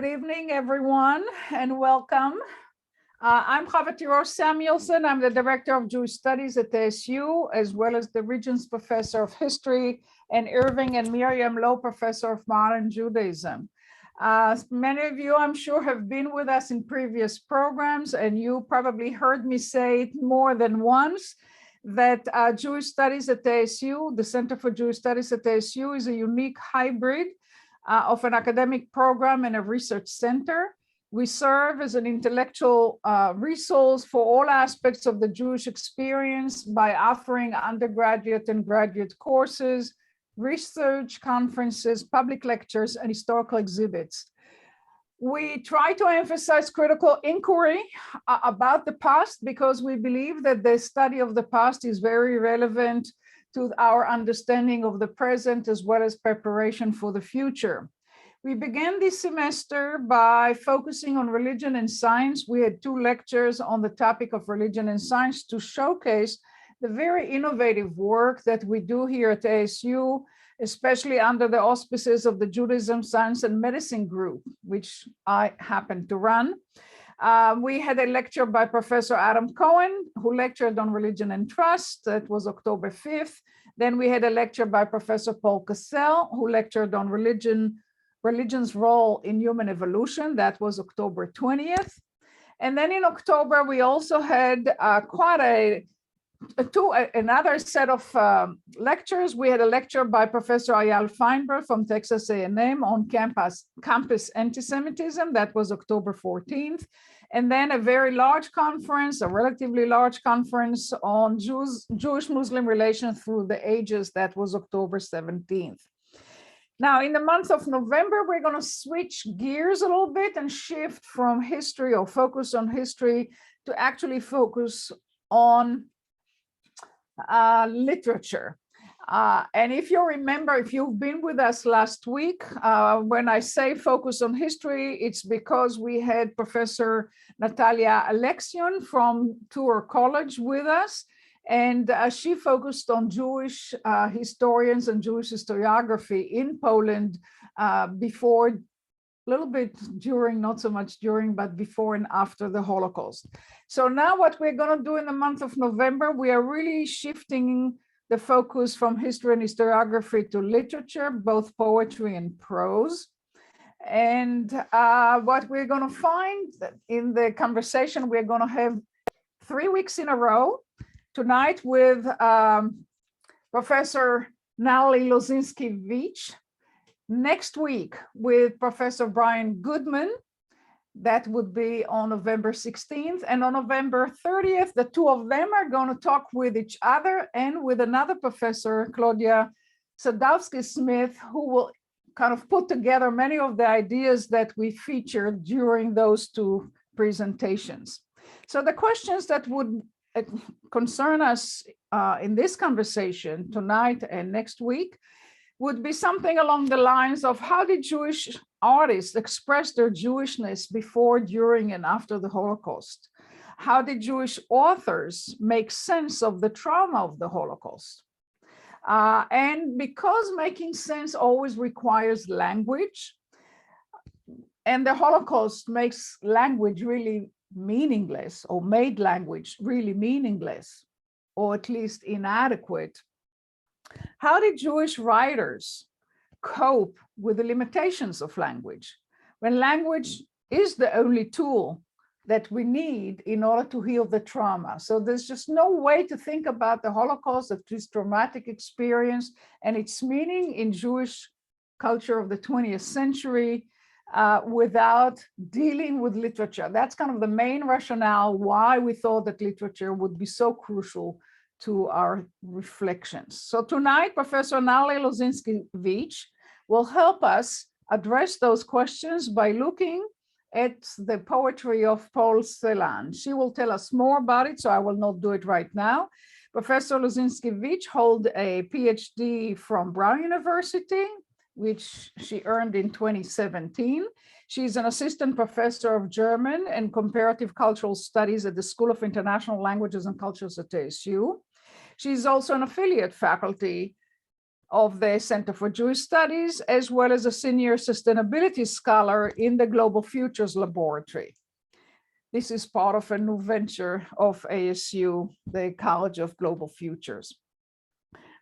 Good evening, everyone, and welcome. I'm Chava Samuelson. I'm the Director of Jewish Studies at ASU, as well as the Regents Professor of History, and Irving and Miriam Lowe Professor of Modern Judaism. Many of you, I'm sure, have been with us in previous programs, and you probably heard me say it more than once, that Jewish Studies at ASU, the Center for Jewish Studies at ASU, is a unique hybrid of an academic program and a research center. We serve as an intellectual resource for all aspects of the Jewish experience by offering undergraduate and graduate courses, research conferences, public lectures, and historical exhibits. We try to emphasize critical inquiry about the past because we believe that the study of the past is very relevant to our understanding of the present as well as preparation for the future. We began this semester by focusing on religion and science. We had 2 lectures on the topic of religion and science to showcase the very innovative work that we do here at ASU, especially under the auspices of the Judaism, Science, and Medicine group, which I happen to run. We had a lecture by Professor Adam Cohen, who lectured on religion and trust. That was October 5th. Then we had a lecture by Professor Paul Celan, who lectured on religion's role in human evolution. That was October 20th. And then in October, we also had another set of lectures. We had a lecture by Professor Eyal Feinberg from Texas A&M on campus anti-Semitism. That was October 14th. And then a very large conference, a relatively large conference on Jewish-Muslim relations through the ages. That was October 17th. Now, in the month of November, we're going to switch gears a little bit and shift from history or focus on history to actually focus on literature. And if you remember, if you've been with us last week, when I say focus on history, it's because we had Professor Natalie Alexion from Tour College with us. And she focused on Jewish historians and Jewish historiography in Poland before, a little bit during, not so much during, but before and after the Holocaust. So now what we're going to do in the month of November, we are really shifting the focus from history and historiography to literature, both poetry and prose. And what we're going to find in the conversation, we're going to have 3 weeks in a row. Tonight with Professor Natalie Lozinski-Veach. Next week with Professor Brian Goodman. That would be on November 16th. And on November 30th, the 2 of them are going to talk with each other and with another professor, Claudia Sadowski-Smith, who will kind of put together many of the ideas that we featured during those 2 presentations. So the questions that would concern us in this conversation tonight and next week would be something along the lines of how did Jewish artists express their Jewishness before, during, and after the Holocaust? How did Jewish authors make sense of the trauma of the Holocaust? And because making sense always requires language, and the Holocaust makes language really meaningless, or made language really meaningless, or at least inadequate. How did Jewish writers cope with the limitations of language when language is the only tool that we need in order to heal the trauma? So there's just no way to think about the Holocaust, of this traumatic experience and its meaning in Jewish culture of the 20th century without dealing with literature. That's kind of the main rationale why we thought that literature would be so crucial to our reflections. So tonight, Professor Natalie Lozinski-Veach will help us address those questions by looking at the poetry of Paul Celan. She will tell us more about it, so I will not do it right now. Professor Lozinski-Veach holds a PhD from Brown University, which she earned in 2017. She's an assistant professor of German and comparative cultural studies at the School of International Languages and Cultures at ASU. She's also an affiliate faculty of the Center for Jewish Studies, as well as a senior sustainability scholar in the Global Futures Laboratory. This is part of a new venture of ASU, the College of Global Futures.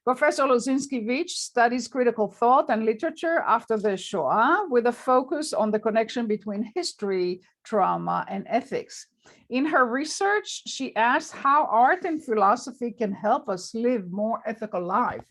Professor Lozinski-Veach studies critical thought and literature after the Shoah with a focus on the connection between history, trauma, and ethics. In her research, she asked how art and philosophy can help us live more ethical life,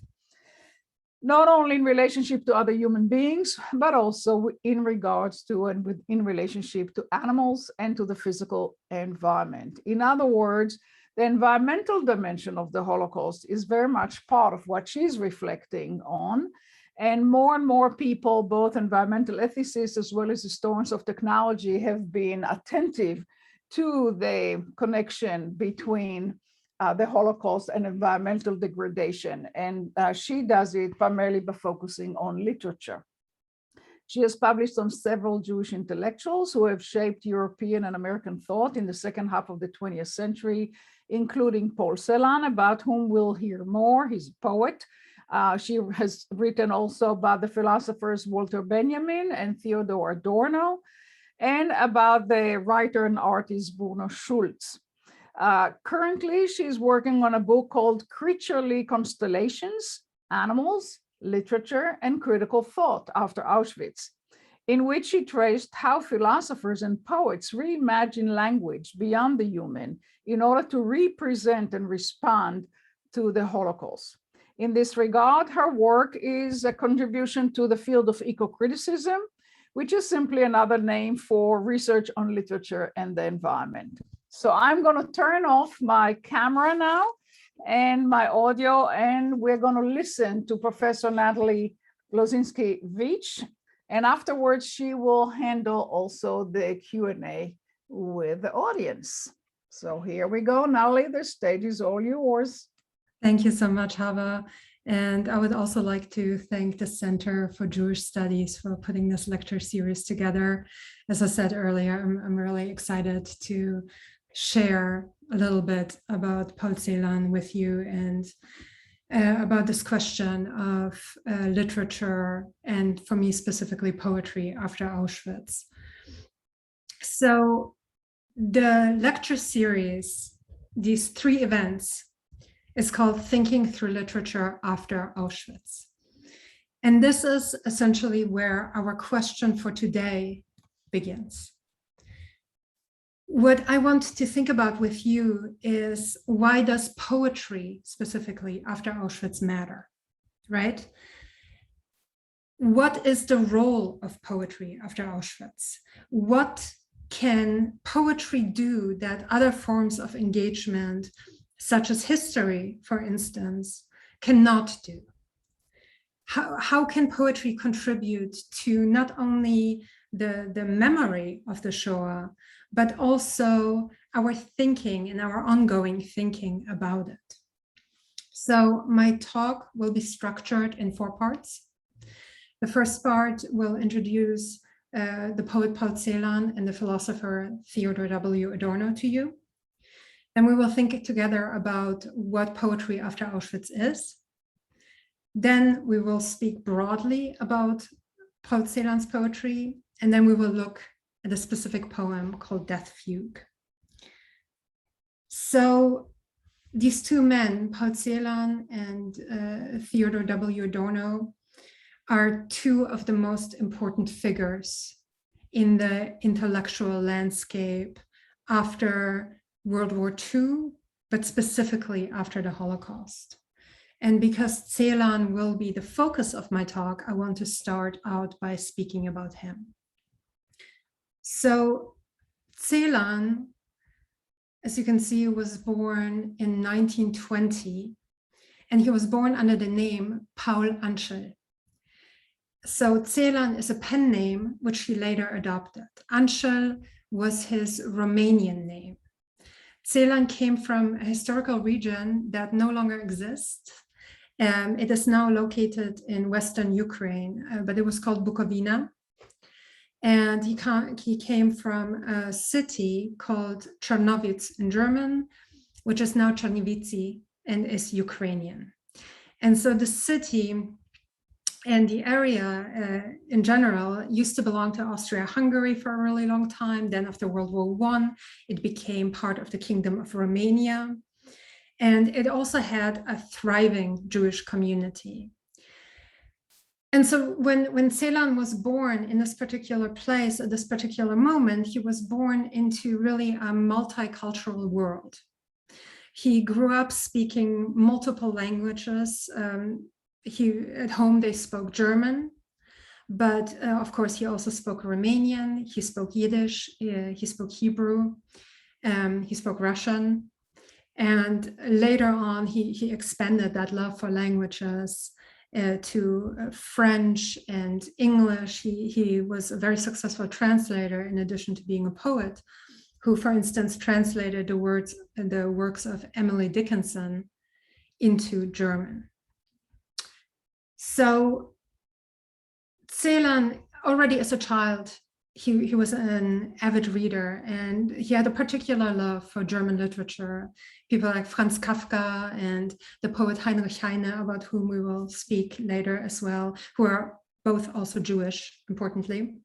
not only in relationship to other human beings, but also in regards to and in relationship to animals and to the physical environment. In other words, the environmental dimension of the Holocaust is very much part of what she's reflecting on. And more people, both environmental ethicists as well as historians of technology, have been attentive to the connection between the Holocaust and environmental degradation. And she does it primarily by focusing on literature. She has published on several Jewish intellectuals who have shaped European and American thought in the second half of the 20th century, including Paul Celan, about whom we'll hear more. He's a poet. She has written also about the philosophers Walter Benjamin and Theodor Adorno, and about the writer and artist Bruno Schulz. Currently, she's working on a book called Creaturely Constellations, Animals, Literature, and Critical Thought After Auschwitz, in which she traced how philosophers and poets reimagine language beyond the human in order to represent and respond to the Holocaust. In this regard, her work is a contribution to the field of eco-criticism, which is simply another name for research on literature and the environment. So I'm going to turn off my camera now and my audio, and we're going to listen to Professor Natalie Lozinski-Veach. And afterwards, she will handle also the Q&A with the audience. So here we go. Natalie, the stage is all yours. Thank you so much, Hava. And I would also like to thank the Center for Jewish Studies for putting this lecture series together. As I said earlier, I'm really excited to share a little bit about Paul Celan with you and about this question of literature and, for me specifically, poetry after Auschwitz. So the lecture series, these 3 events, is called Thinking Through Literature After Auschwitz. And this is essentially where our question for today begins. What I want to think about with you is, why does poetry specifically after Auschwitz matter, right? What is the role of poetry after Auschwitz? What can poetry do that other forms of engagement, such as history, for instance, cannot do? How can poetry contribute to not only the memory of the Shoah, but also our thinking and our ongoing thinking about it? So my talk will be structured in 4 parts. The first part will introduce the poet Paul Celan and the philosopher Theodor W. Adorno to you. Then we will think together about what poetry after Auschwitz is. Then we will speak broadly about Paul Celan's poetry, and then we will look at a specific poem called Death Fugue. So these 2 men, Paul Celan and Theodor W. Adorno, are 2 of the most important figures in the intellectual landscape after World War II, but specifically after the Holocaust. And because Celan will be the focus of my talk, I want to start out by speaking about him. So Celan, as you can see, was born in 1920, and he was born under the name Paul Anschel. So Celan is a pen name, which he later adopted. Anschel was his Romanian name. Celan came from a historical region that no longer exists. It is now located in Western Ukraine, but it was called Bukovina. And he came from a city called Czernowitz in German, which is now Czernowice and is Ukrainian. And so the city And the area in general used to belong to Austria-Hungary for a really long time. Then after World War I, it became part of the Kingdom of Romania. And it also had a thriving Jewish community. And so when Celan was born in this particular place at this particular moment, he was born into really a multicultural world. He grew up speaking multiple languages. At home, they spoke German, but of course, he also spoke Romanian, he spoke Yiddish, he spoke Hebrew, he spoke Russian. And later on, he expanded that love for languages to French and English. He was a very successful translator in addition to being a poet, who, for instance, translated the works of Emily Dickinson into German. So Celan, already as a child, he was an avid reader, and he had a particular love for German literature. People like Franz Kafka and the poet Heinrich Heine, about whom we will speak later as well, who are both also Jewish, importantly.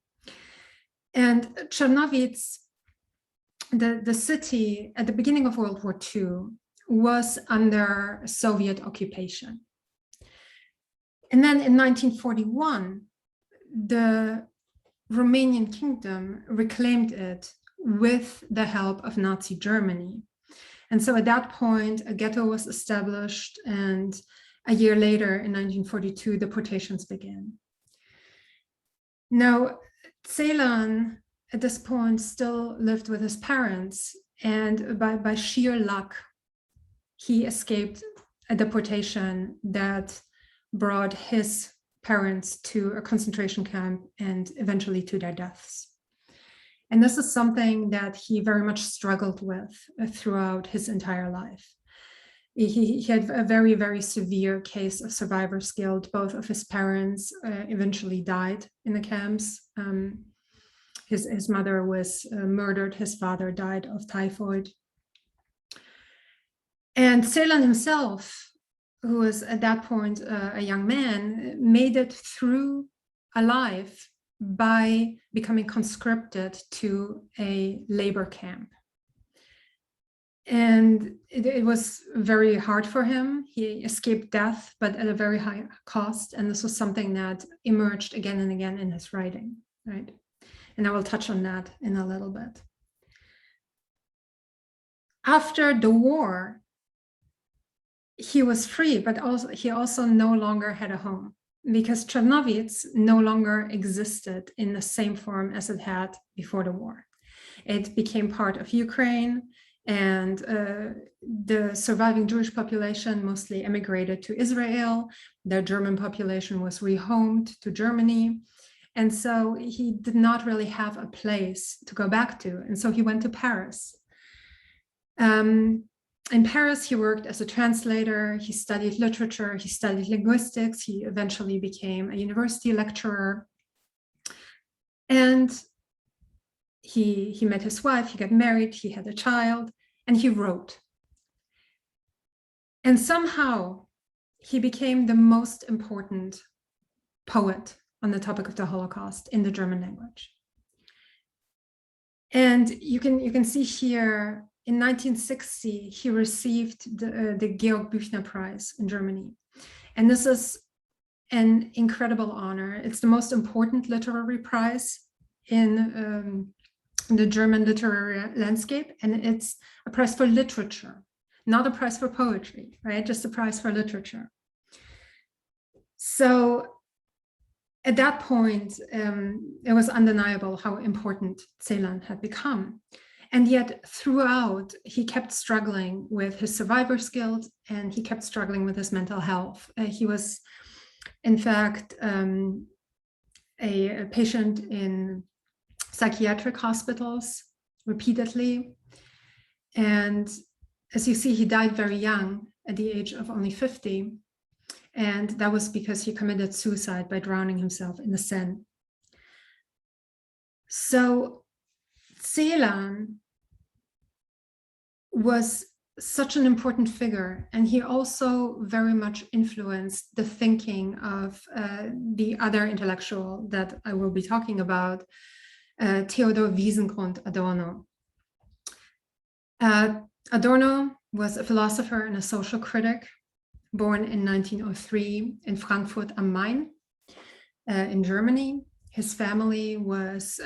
And Czernowitz, the city at the beginning of World War II, was under Soviet occupation. And then in 1941, the Romanian kingdom reclaimed it with the help of Nazi Germany. And so at that point, a ghetto was established, and a year later, in 1942, deportations began. Now, Celan, at this point, still lived with his parents, and by sheer luck, he escaped a deportation that brought his parents to a concentration camp and eventually to their deaths. And this is something that he very much struggled with throughout his entire life. He had a very, very severe case of survivor's guilt. Both of his parents eventually died in the camps. His mother was murdered. His father died of typhoid. And Celan himself, who was at that point a young man, made it through alive by becoming conscripted to a labor camp. And it was very hard for him. He escaped death, but at a very high cost. And this was something that emerged again and again in his writing, right? And I will touch on that in a little bit. After the war, he was free, but he also no longer had a home, because Czernowitz no longer existed in the same form as it had before the war. It became part of Ukraine, and the surviving Jewish population mostly emigrated to Israel. The German population was rehomed to Germany. And so he did not really have a place to go back to. And so he went to Paris. In Paris, he worked as a translator, he studied literature, he studied linguistics, he eventually became a university lecturer. And he met his wife, he got married, he had a child, and he wrote. And somehow he became the most important poet on the topic of the Holocaust in the German language. And you can see here, in 1960, he received the Georg Büchner Prize in Germany. And this is an incredible honor. It's the most important literary prize in the German literary landscape. And it's a prize for literature, not a prize for poetry, right? Just a prize for literature. So at that point, it was undeniable how important Celan had become. And yet throughout, he kept struggling with his survivor's guilt, and he kept struggling with his mental health. He was, in fact, a patient in psychiatric hospitals repeatedly. And as you see, he died very young at the age of only 50. And that was because he committed suicide by drowning himself in the Seine. So Celan was such an important figure, and he also very much influenced the thinking of the other intellectual that I will be talking about, Theodor Adorno. Adorno was a philosopher and a social critic, born in 1903 in Frankfurt am Main in Germany. His family was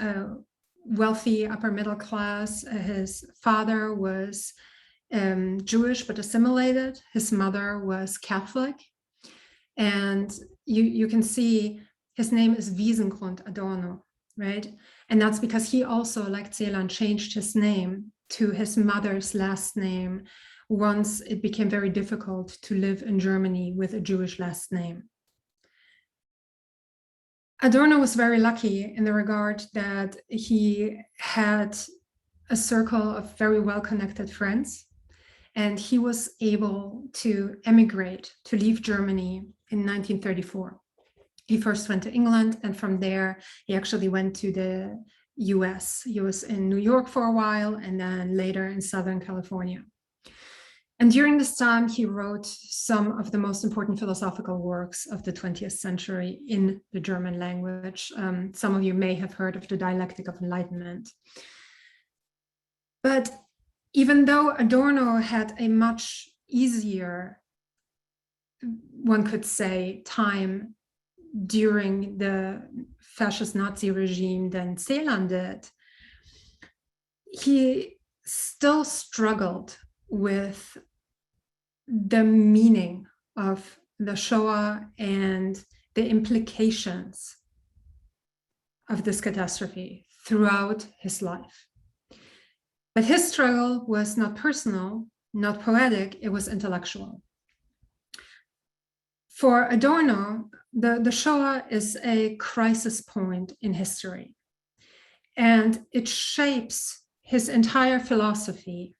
wealthy, upper middle class. His father was Jewish but assimilated. His mother was Catholic. And you can see his name is Adorno, right? And that's because he also, like Celan, changed his name to his mother's last name once it became very difficult to live in Germany with a Jewish last name. Adorno was very lucky in the regard that he had a circle of very well-connected friends, and he was able to emigrate, to leave Germany in 1934. He first went to England, and from there, he actually went to the US. He was in New York for a while, and then later in Southern California. And during this time, he wrote some of the most important philosophical works of the 20th century in the German language. Some of you may have heard of the Dialectic of Enlightenment. But even though Adorno had a much easier, one could say, time during the fascist Nazi regime than Celan did, he still struggled with the meaning of the Shoah and the implications of this catastrophe throughout his life. But his struggle was not personal, not poetic, it was intellectual. For Adorno, the Shoah is a crisis point in history, and it shapes his entire philosophy,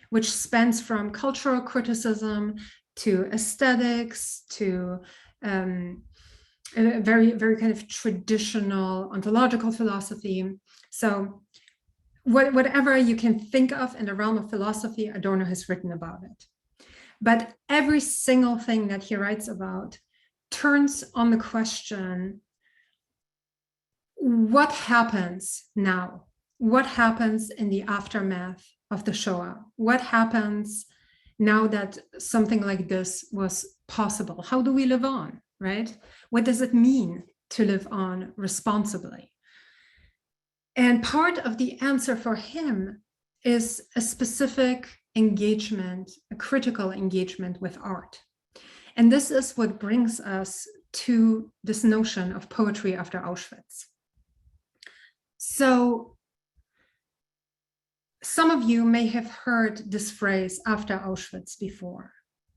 which spans from cultural criticism to aesthetics to a very, very kind of traditional ontological philosophy. So whatever you can think of in the realm of philosophy, Adorno has written about it. But every single thing that he writes about turns on the question, what happens now? What happens in the aftermath of the Shoah? What happens now that something like this was possible? How do we live on, right? What does it mean to live on responsibly? And part of the answer for him is a specific engagement, a critical engagement with art. And this is what brings us to this notion of poetry after Auschwitz. So some of you may have heard this phrase after Auschwitz before,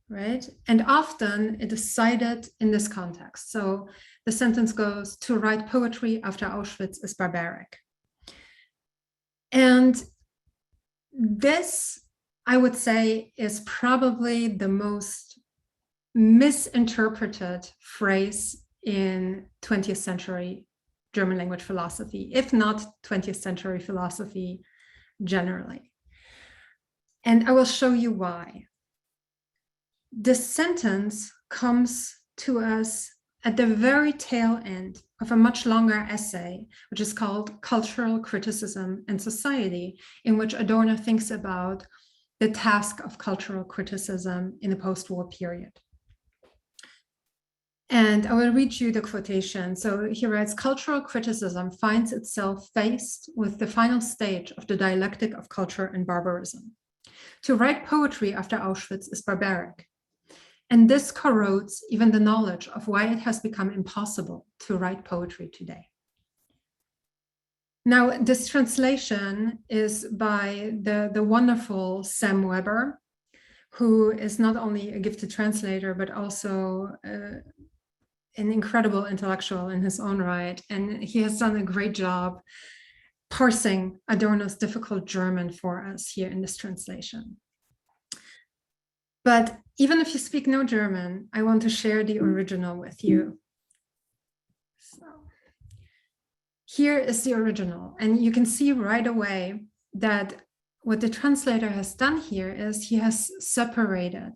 right? And often it is cited in this context. So the sentence goes, to write poetry after Auschwitz is barbaric. And this, I would say, is probably the most misinterpreted phrase in 20th century German language philosophy, if not 20th century philosophy generally. And I will show you why. This sentence comes to us at the very tail end of a much longer essay, which is called Cultural Criticism and Society, in which Adorno thinks about the task of cultural criticism in the post-war period. And I will read you the quotation. So he writes, cultural criticism finds itself faced with the final stage of the dialectic of culture and barbarism. To write poetry after Auschwitz is barbaric. And this corrodes even the knowledge of why it has become impossible to write poetry today. Now, this translation is by the wonderful Sam Weber, who is not only a gifted translator, but also an incredible intellectual in his own right. And he has done a great job parsing Adorno's difficult German for us here in this translation. But even if you speak no German, I want to share the original with you. So here is the original. And you can see right away that what the translator has done here is he has separated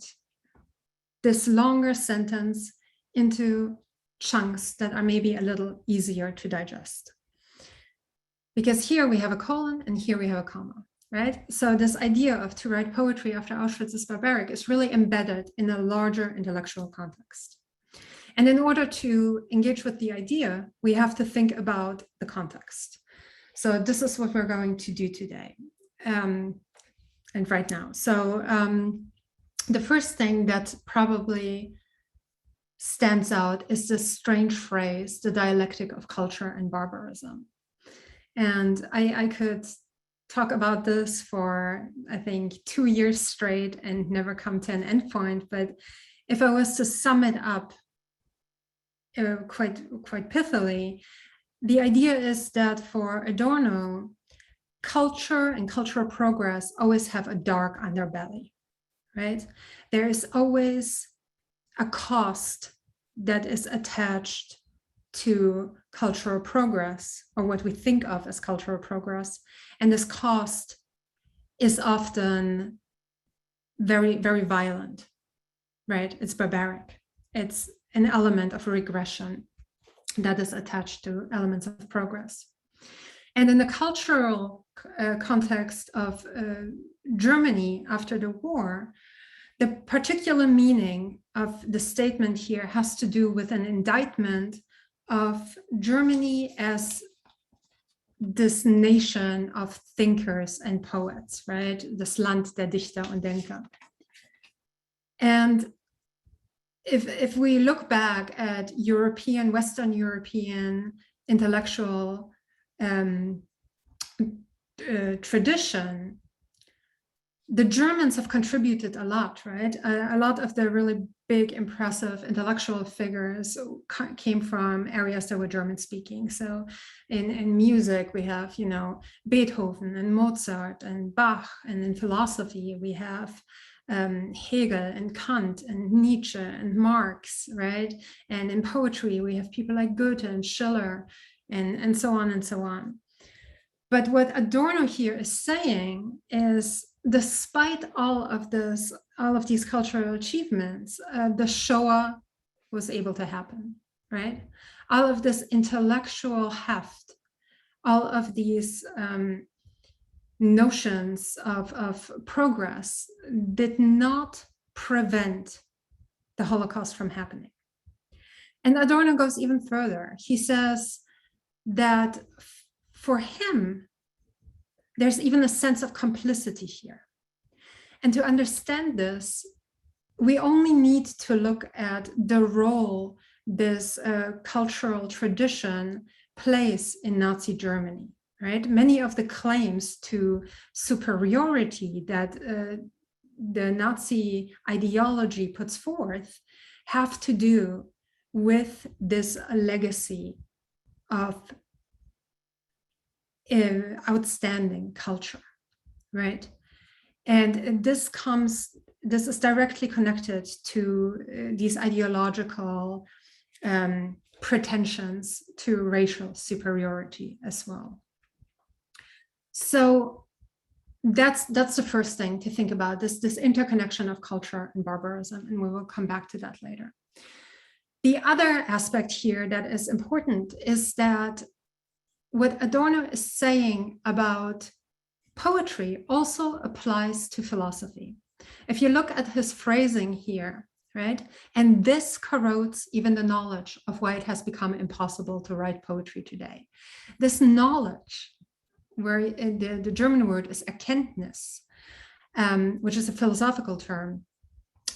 this longer sentence into chunks that are maybe a little easier to digest. Because here we have a colon and here we have a comma, right? So this idea of to write poetry after Auschwitz is barbaric is really embedded in a larger intellectual context. And in order to engage with the idea, we have to think about the context. So this is what we're going to do today and right now. So the first thing that probably stands out is this strange phrase, the dialectic of culture and barbarism. And I could talk about this for, I think, 2 years straight and never come to an endpoint. But if I was to sum it up quite pithily, the idea is that for Adorno, culture and cultural progress always have a dark underbelly, right? There is always a cost that is attached to cultural progress, or what we think of as cultural progress. And this cost is often very, very violent, right? It's barbaric. It's an element of regression that is attached to elements of progress. And in the cultural context of Germany after the war, the particular meaning of the statement here has to do with an indictment of Germany as this nation of thinkers and poets, right? Das Land der Dichter und Denker. And if we look back at Western European intellectual tradition, the Germans have contributed a lot, right? A lot of the really big, impressive intellectual figures came from areas that were German speaking. So in music, we have, Beethoven and Mozart and Bach, and in philosophy, we have Hegel and Kant and Nietzsche and Marx, right? And in poetry, we have people like Goethe and Schiller and so on and so on. But what Adorno here is saying is, despite all of these cultural achievements, the Shoah was able to happen, right? All of this intellectual heft, all of these notions of progress did not prevent the Holocaust from happening. And Adorno goes even further. He says that for him, there's even a sense of complicity here. And to understand this, we only need to look at the role this cultural tradition plays in Nazi Germany, right? Many of the claims to superiority that the Nazi ideology puts forth have to do with this legacy of outstanding culture, right? And this is directly connected to these ideological pretensions to racial superiority as well. So that's the first thing to think about, this interconnection of culture and barbarism, and we will come back to that later. The other aspect here that is important is that what Adorno is saying about poetry also applies to philosophy. If you look at his phrasing here, right, and this corrodes even the knowledge of why it has become impossible to write poetry today. This knowledge, where the German word is Erkenntnis, which is a philosophical term,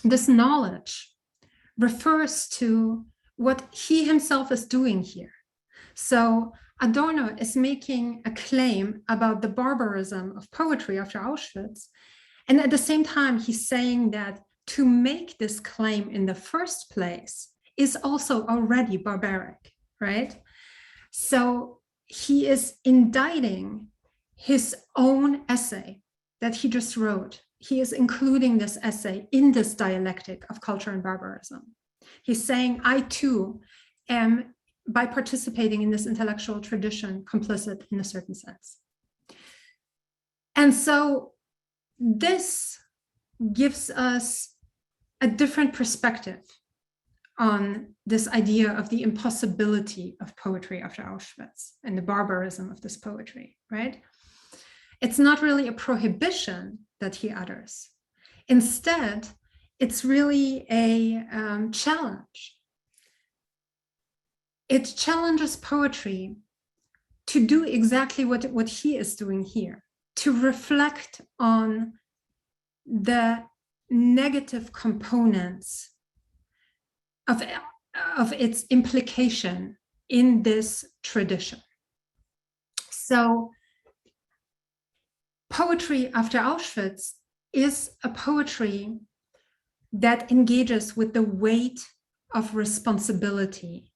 this knowledge refers to what he himself is doing here. So Adorno is making a claim about the barbarism of poetry after Auschwitz. And at the same time, he's saying that to make this claim in the first place is also already barbaric, right? So he is indicting his own essay that he just wrote. He is including this essay in this dialectic of culture and barbarism. He's saying, I too am, by participating in this intellectual tradition, complicit in a certain sense. And so this gives us a different perspective on this idea of the impossibility of poetry after Auschwitz and the barbarism of this poetry, right? It's not really a prohibition that he utters. Instead, it's really a challenge. It challenges poetry to do exactly what he is doing here, to reflect on the negative components of its implication in this tradition. So poetry after Auschwitz is a poetry that engages with the weight of responsibility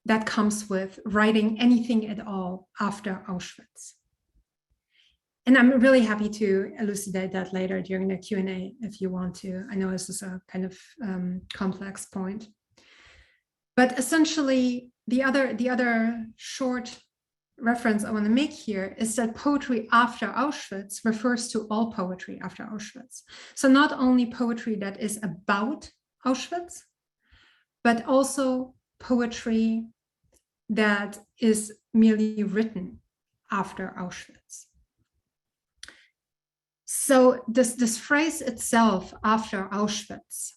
that comes with writing anything at all after Auschwitz. And I'm really happy to elucidate that later during the Q&A if you want to. I know this is a kind of complex point. But essentially, the other short reference I want to make here is that poetry after Auschwitz refers to all poetry after Auschwitz. So not only poetry that is about Auschwitz, but also poetry that is merely written after Auschwitz. So this phrase itself, after Auschwitz,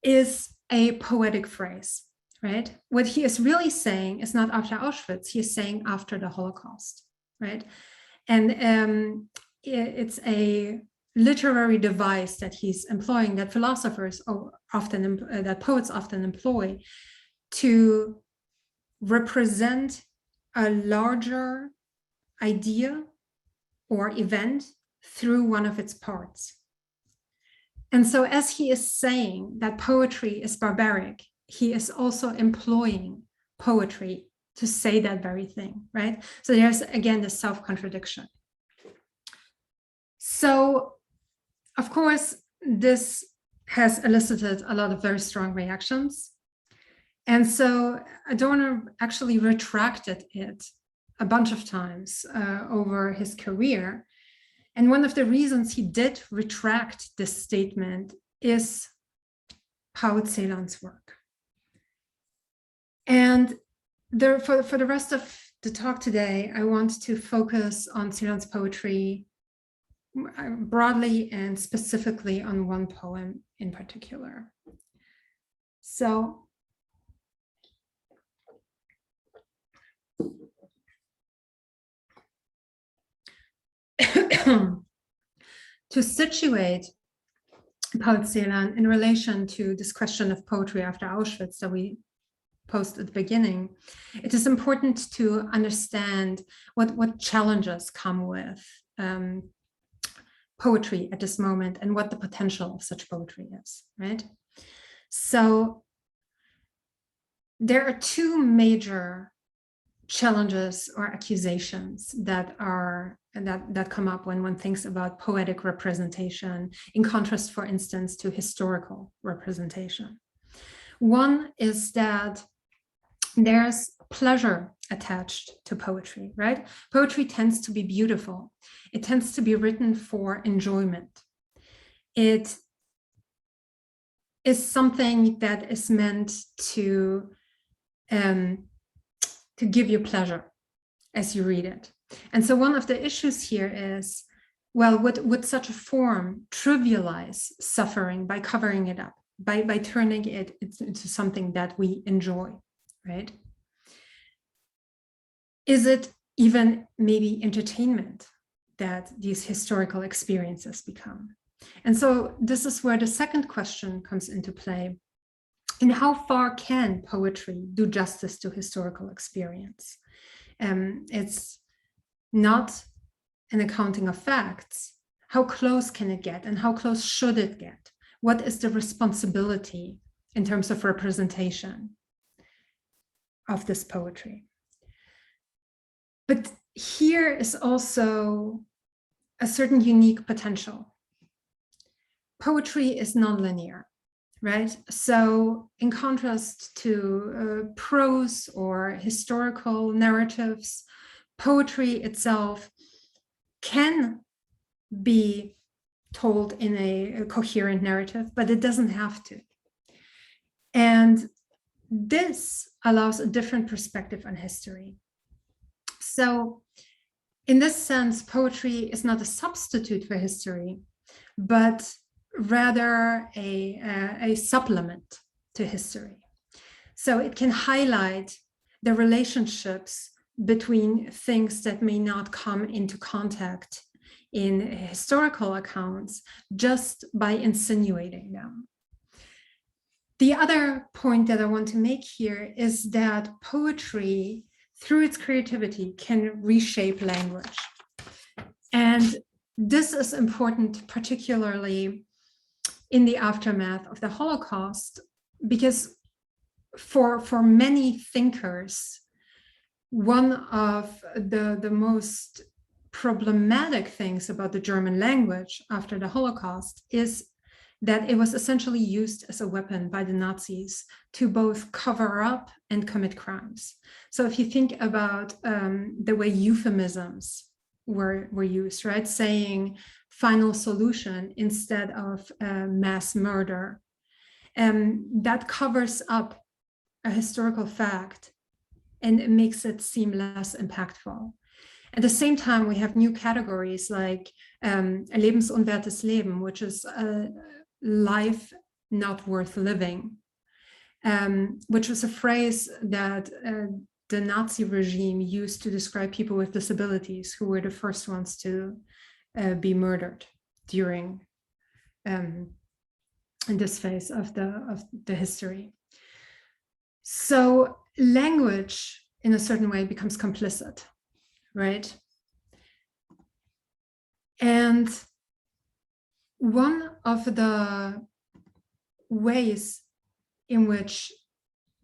is a poetic phrase, right? What he is really saying is not after Auschwitz, he is saying after the Holocaust, right? And it's a literary device that he's employing, that philosophers often, that poets often employ to represent a larger idea or event through one of its parts. And so as he is saying that poetry is barbaric, he is also employing poetry to say that very thing, right? So there's, again, the self-contradiction. So, of course, this has elicited a lot of very strong reactions. And so Adorno actually retracted it a bunch of times over his career. And one of the reasons he did retract this statement is Paul Celan's work. And for the rest of the talk today, I want to focus on Celan's poetry broadly and specifically on one poem in particular. So, to situate Paul Celan in relation to this question of poetry after Auschwitz that we posed at the beginning, it is important to understand what challenges come with poetry at this moment and what the potential of such poetry is, right? So there are two major challenges or accusations that come up when one thinks about poetic representation, in contrast, for instance, to historical representation. One is that there's pleasure attached to poetry, right? Poetry tends to be beautiful. It tends to be written for enjoyment. It is something that is meant to give you pleasure as you read it. And so one of the issues here is, well, would such a form trivialize suffering by covering it up, by turning it into something that we enjoy, right? Is it even maybe entertainment that these historical experiences become? And so this is where the second question comes into play. And how far can poetry do justice to historical experience? It's not an accounting of facts. How close can it get, and how close should it get? What is the responsibility in terms of representation of this poetry? But here is also a certain unique potential. Poetry is nonlinear, right? So in contrast to prose or historical narratives, poetry itself can be told in a coherent narrative, but it doesn't have to. And this allows a different perspective on history. So in this sense, poetry is not a substitute for history, but rather a supplement to history. So it can highlight the relationships between things that may not come into contact in historical accounts just by insinuating them. The other point that I want to make here is that poetry, through its creativity, can reshape language. And this is important, particularly in the aftermath of the Holocaust, because for many thinkers, one of the most problematic things about the German language after the Holocaust is that it was essentially used as a weapon by the Nazis to both cover up and commit crimes. So if you think about the way euphemisms were used, right? Saying final solution instead of mass murder, that covers up a historical fact and it makes it seem less impactful. At the same time, we have new categories like lebensunwertes Leben, which is a life not worth living, which was a phrase that the Nazi regime used to describe people with disabilities who were the first ones to be murdered during in this phase of the history. So language, in a certain way, becomes complicit, right? And one of the ways in which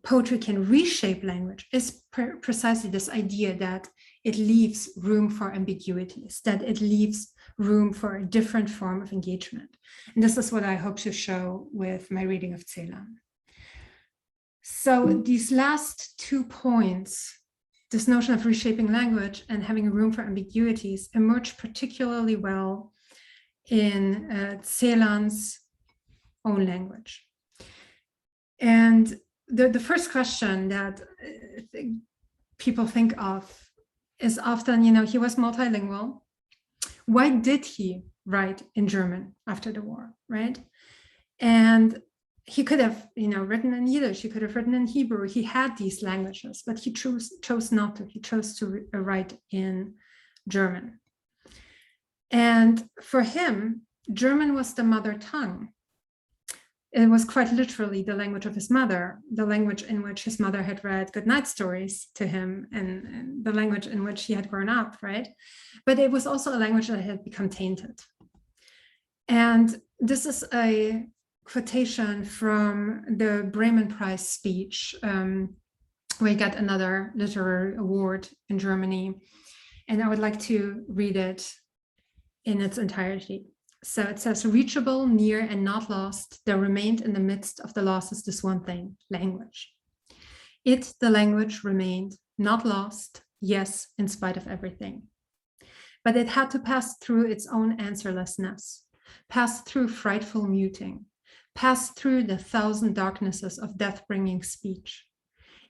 poetry can reshape language is precisely this idea that it leaves room for ambiguities, that it leaves room for a different form of engagement. And this is what I hope to show with my reading of Celan. So these last 2 points, this notion of reshaping language and having room for ambiguities, emerge particularly well in Celan's own language. And the first question that people think of is often, he was multilingual. Why did he write in German after the war, right? And he could have, written in Yiddish, he could have written in Hebrew. He had these languages, but he chose not to. He chose to write in German. And for him, German was the mother tongue. It was quite literally the language of his mother, the language in which his mother had read goodnight stories to him, and the language in which he had grown up, right? But it was also a language that had become tainted. And this is a quotation from the Bremen Prize speech, where he got another literary award in Germany. And I would like to read it in its entirety. So it says, reachable, near, and not lost, there remained in the midst of the losses this one thing, language. It, the language, remained, not lost, yes, in spite of everything. But it had to pass through its own answerlessness, pass through frightful muting, pass through the 1,000 darknesses of death-bringing speech.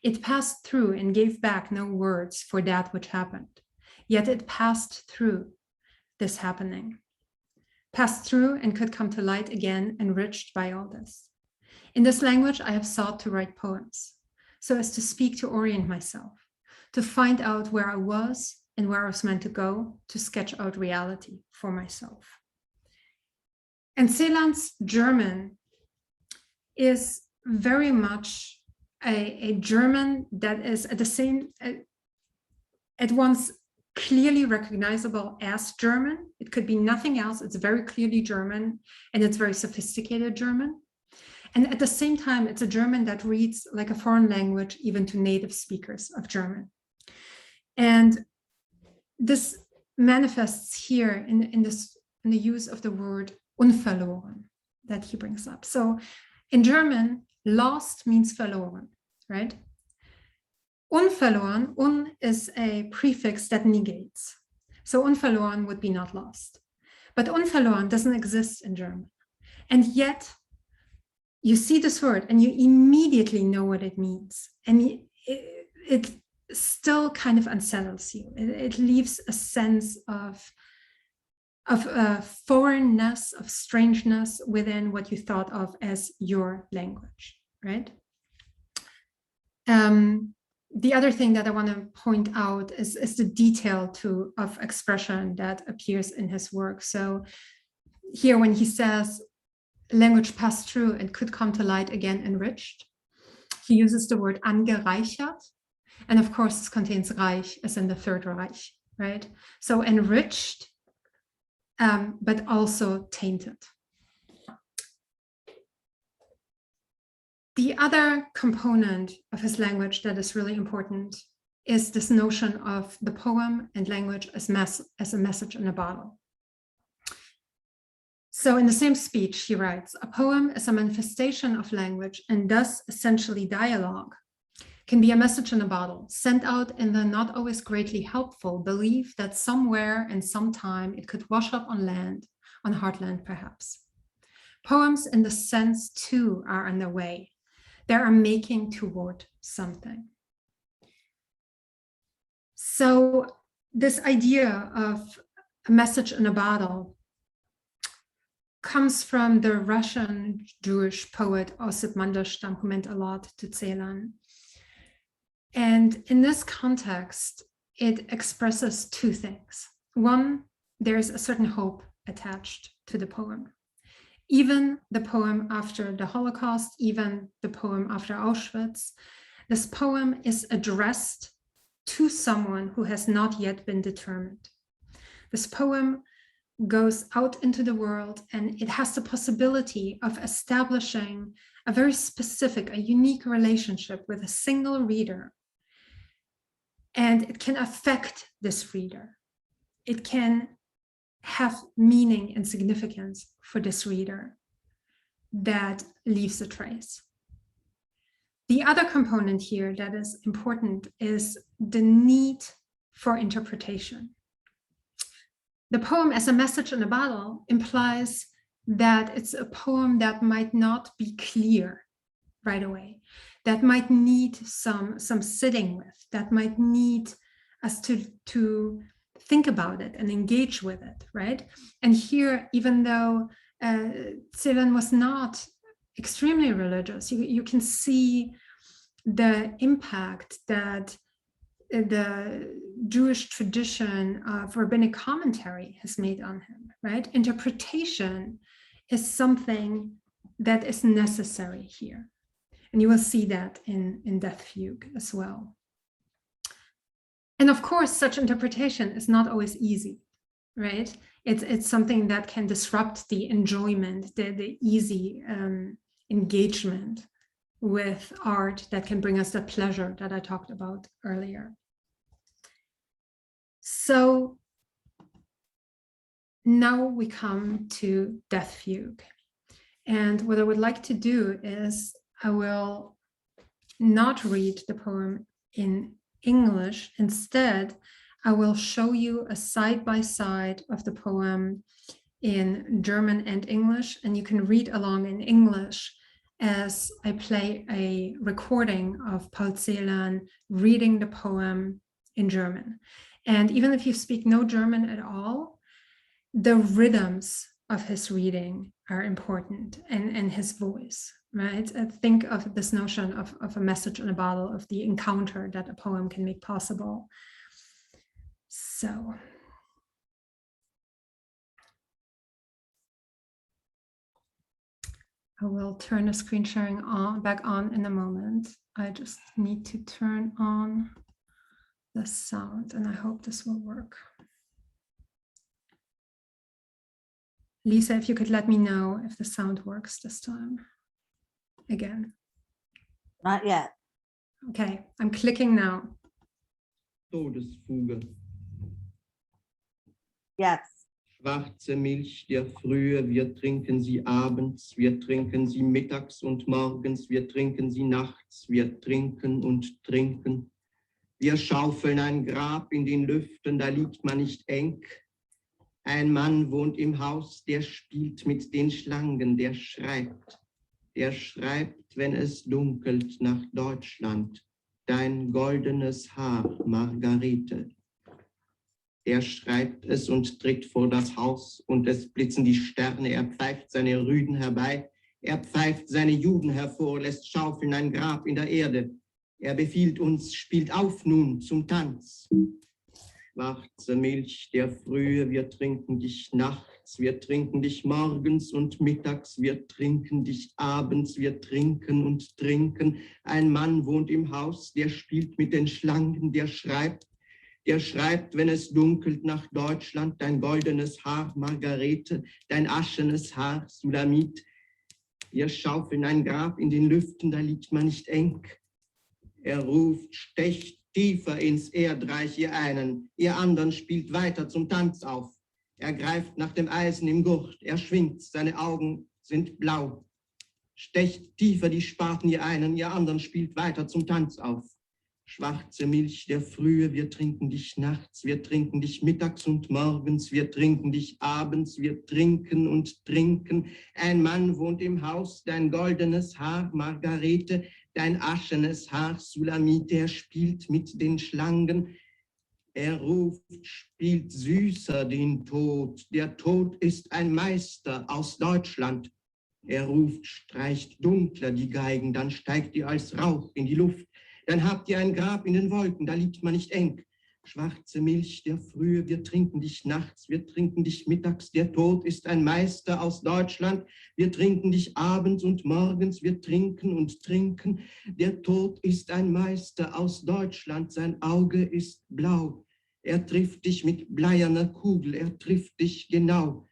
It passed through and gave back no words for that which happened, yet it passed through this happening. Passed through and could come to light again, enriched by all this. In this language, I have sought to write poems, so as to speak, to orient myself, to find out where I was and where I was meant to go, to sketch out reality for myself. And Celan's German is very much a German that is at once clearly recognizable as German. It could be nothing else. It's very clearly German, and it's very sophisticated German. And at the same time, it's a German that reads like a foreign language, even to native speakers of German. And this manifests here in the use of the word unverloren that he brings up. So in German, lost means verloren, right? Unverloren, un is a prefix that negates. So unverloren would be not lost. But unverloren doesn't exist in German. And yet you see this word and you immediately know what it means. And it still kind of unsettles you. It leaves a sense of foreignness, of strangeness within what you thought of as your language, right? The other thing that I want to point out is the detail of expression that appears in his work. So here when he says language passed through and could come to light again enriched, he uses the word angereichert. And of course, this contains Reich as in the Third Reich, right? So enriched, but also tainted. The other component of his language that is really important is this notion of the poem and language as a message in a bottle. So in the same speech, he writes, a poem is a manifestation of language and thus essentially dialogue, can be a message in a bottle, sent out in the not always greatly helpful belief that somewhere and sometime it could wash up on land, on hard land perhaps. Poems in the sense too are on their way. They are making toward something. So this idea of a message in a bottle comes from the Russian Jewish poet Osip Mandelstam, who meant a lot to Celan. And in this context, it expresses two things. One, there's a certain hope attached to the poem. Even the poem after the Holocaust, even the poem after Auschwitz, this poem is addressed to someone who has not yet been determined. This poem goes out into the world and it has the possibility of establishing a very specific, a unique relationship with a single reader. And it can affect this reader. It can have meaning and significance for this reader that leaves a trace. The other component here that is important is the need for interpretation. The poem as a message in a bottle implies that it's a poem that might not be clear right away, that might need some sitting with, that might need us to think about it and engage with it, right? And here, even though Celan was not extremely religious, you can see the impact that the Jewish tradition of rabbinic commentary has made on him, right? Interpretation is something that is necessary here. And you will see that in Death Fugue as well. And of course, such interpretation is not always easy, right? It's something that can disrupt the enjoyment, the easy engagement with art that can bring us the pleasure that I talked about earlier. So now we come to Death Fugue. And what I would like to do is I will not read the poem in English. Instead, I will show you a side-by-side of the poem in German and English, and you can read along in English as I play a recording of Paul Celan reading the poem in German. And even if you speak no German at all, the rhythms of his reading are important and his voice, right? Think of this notion of a message in a bottle, of the encounter that a poem can make possible. So. I will turn the screen sharing back on in a moment. I just need to turn on the sound and I hope this will work. Lisa, if you could let me know if the sound works this time. Again. Not yet. Okay, I'm clicking now. Todesfuge. Yes. Schwarze Milch der Frühe, wir trinken sie abends, wir trinken sie mittags und morgens, wir trinken sie nachts, wir trinken und trinken. Wir schaufeln ein Grab in den Lüften, da liegt man nicht eng. Ein Mann wohnt im Haus, der spielt mit den Schlangen, der schreibt, wenn es dunkelt nach Deutschland, dein goldenes Haar, Margarete. Er schreibt es und tritt vor das Haus und es blitzen die Sterne, er pfeift seine Rüden herbei, er pfeift seine Juden hervor, lässt schaufeln ein Grab in der Erde. Er befiehlt uns, spielt auf nun zum Tanz. Schwarze Milch der Frühe, wir trinken dich nachts, wir trinken dich morgens und mittags, wir trinken dich abends, wir trinken und trinken. Ein Mann wohnt im Haus, der spielt mit den Schlangen, der schreibt, wenn es dunkelt nach Deutschland, dein goldenes Haar, Margarete, dein aschenes Haar, Sulamit. Wir schaufeln ein Grab in den Lüften, da liegt man nicht eng. Er ruft, stecht tiefer ins Erdreich, ihr einen, ihr anderen spielt weiter zum Tanz auf. Er greift nach dem Eisen im Gurt, er schwingt, seine Augen sind blau. Stecht tiefer die Spaten, ihr einen, ihr anderen spielt weiter zum Tanz auf. Schwarze Milch der Frühe, wir trinken dich nachts, wir trinken dich mittags und morgens, wir trinken dich abends, wir trinken und trinken. Ein Mann wohnt im Haus, dein goldenes Haar, Margarete, dein aschenes Haar, Sulamit, der spielt mit den Schlangen. Er ruft, spielt süßer den Tod, der Tod ist ein Meister aus Deutschland. Er ruft, streicht dunkler die Geigen, dann steigt ihr als Rauch in die Luft. Dann habt ihr ein Grab in den Wolken, da liegt man nicht eng. Schwarze Milch der Frühe, wir trinken dich nachts, wir trinken dich mittags, der Tod ist ein Meister aus Deutschland. Wir trinken dich abends und morgens, wir trinken und trinken. Der Tod ist ein Meister aus Deutschland, sein Auge ist blau. Er trifft dich mit bleierner Kugel, er trifft dich genau.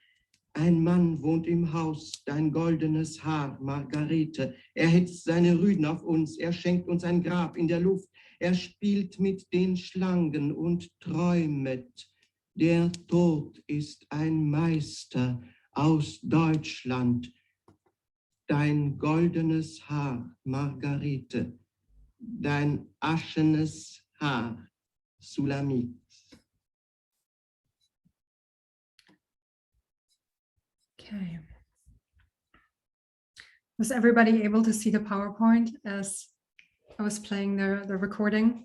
Ein Mann wohnt im Haus, dein goldenes Haar, Margarete. Er hetzt seine Rüden auf uns, er schenkt uns ein Grab in der Luft. Er spielt mit den Schlangen und träumet. Der Tod ist ein Meister aus Deutschland. Dein goldenes Haar, Margarete. Dein aschenes Haar, Sulamit. Okay. Was everybody able to see the PowerPoint as I was playing the recording?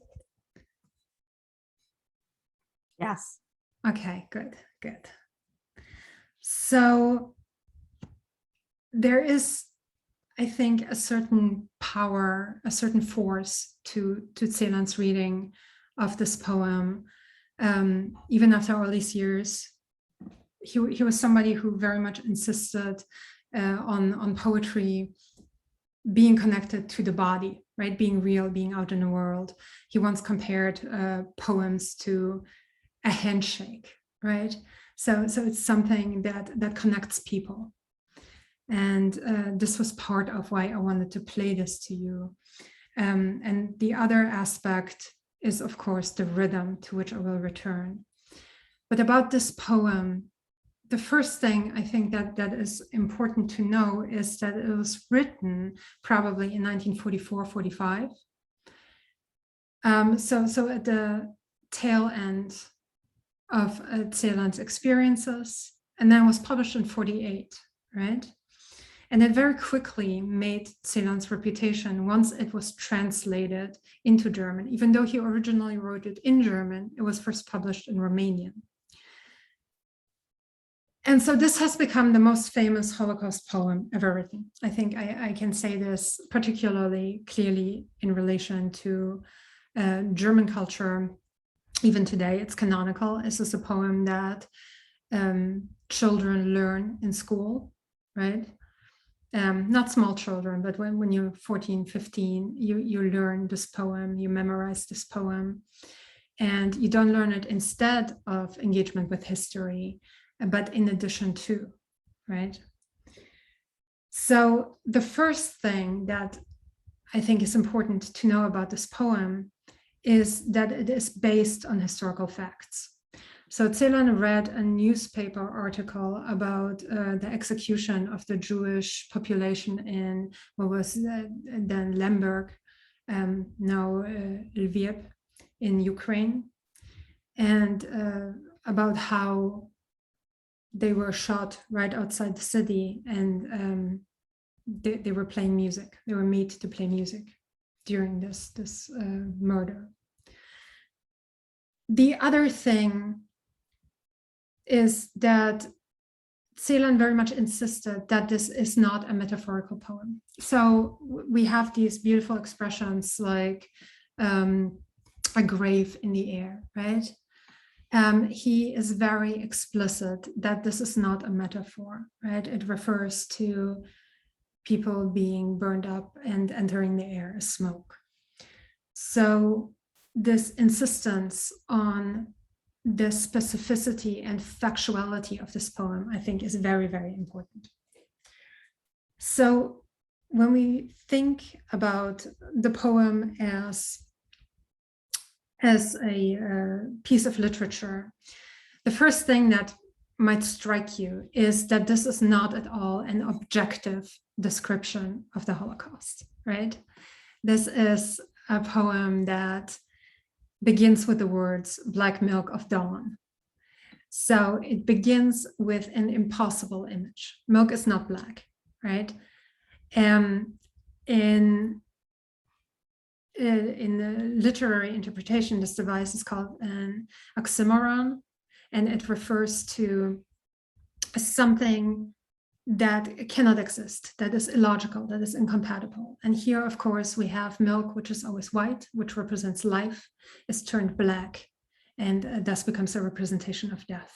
Yes. Okay, good. So there is, I think, a certain power, a certain force to Celan's reading of this poem. Even after all these years, he was somebody who very much insisted on poetry being connected to the body, right? Being real, being out in the world. He once compared poems to a handshake, right? So it's something that connects people. And this was part of why I wanted to play this to you. And the other aspect is, of course, the rhythm, to which I will return. But about this poem, the first thing I think that is important to know is that it was written probably in 1944-45. So at the tail end of Celan's experiences, and then was published in 48, right? And it very quickly made Celan's reputation once it was translated into German. Even though he originally wrote it in German, it was first published in Romanian. And so this has become the most famous Holocaust poem ever written. I think I can say this particularly clearly in relation to German culture. Even today, it's canonical. This is a poem that children learn in school, right? Not small children, but when you're 14, 15, you learn this poem, you memorize this poem, and you don't learn it instead of engagement with history, but in addition to, right? So the first thing that I think is important to know about this poem is that it is based on historical facts. So Celan read a newspaper article about the execution of the Jewish population in what was then Lemberg, now Lviv in Ukraine, and about how they were shot right outside the city, and they were playing music. They were made to play music during this murder. The other thing is that Celan very much insisted that this is not a metaphorical poem. So we have these beautiful expressions like a grave in the air, right? He is very explicit that this is not a metaphor, right? It refers to people being burned up and entering the air as smoke. So this insistence on the specificity and factuality of this poem, I think, is very, very important. So when we think about the poem as a piece of literature, the first thing that might strike you is that this is not at all an objective description of the Holocaust, right? This is a poem that begins with the words black milk of dawn. So it begins with an impossible image. Milk is not black, right? In the literary interpretation, this device is called an oxymoron, and it refers to something that cannot exist, that is illogical, that is incompatible. And here, of course, we have milk, which is always white, which represents life, is turned black, and thus becomes a representation of death.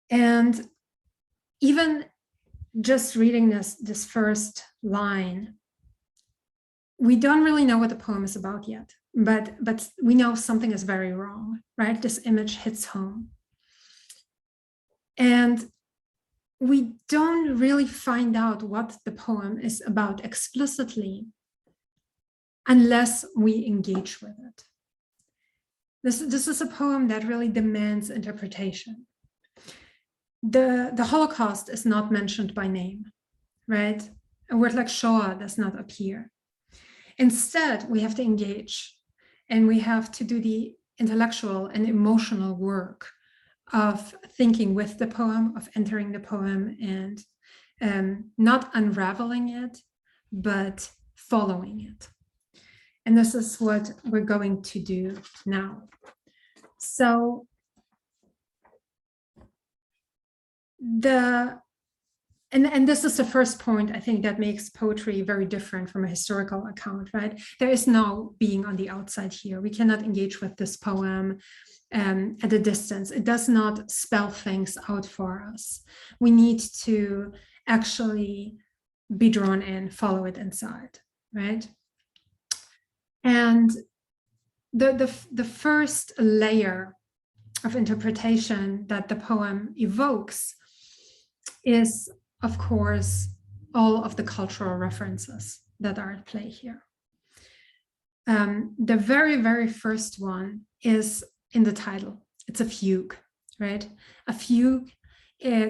And even just reading this first line, we don't really know what the poem is about yet, but we know something is very wrong, right? This image hits home. And we don't really find out what the poem is about explicitly unless we engage with it. This is a poem that really demands interpretation. The Holocaust is not mentioned by name, right? A word like Shoah does not appear. Instead, we have to engage, and we have to do the intellectual and emotional work of thinking with the poem, of entering the poem, and not unraveling it, but following it. And this is what we're going to do now. So and this is the first point, I think, that makes poetry very different from a historical account, right? There is no being on the outside here. We cannot engage with this poem at a distance. It does not spell things out for us. We need to actually be drawn in, follow it inside, right? And the first layer of interpretation that the poem evokes is, of course, all of the cultural references that are at play here. The very, very first one is in the title. It's a fugue, right? A fugue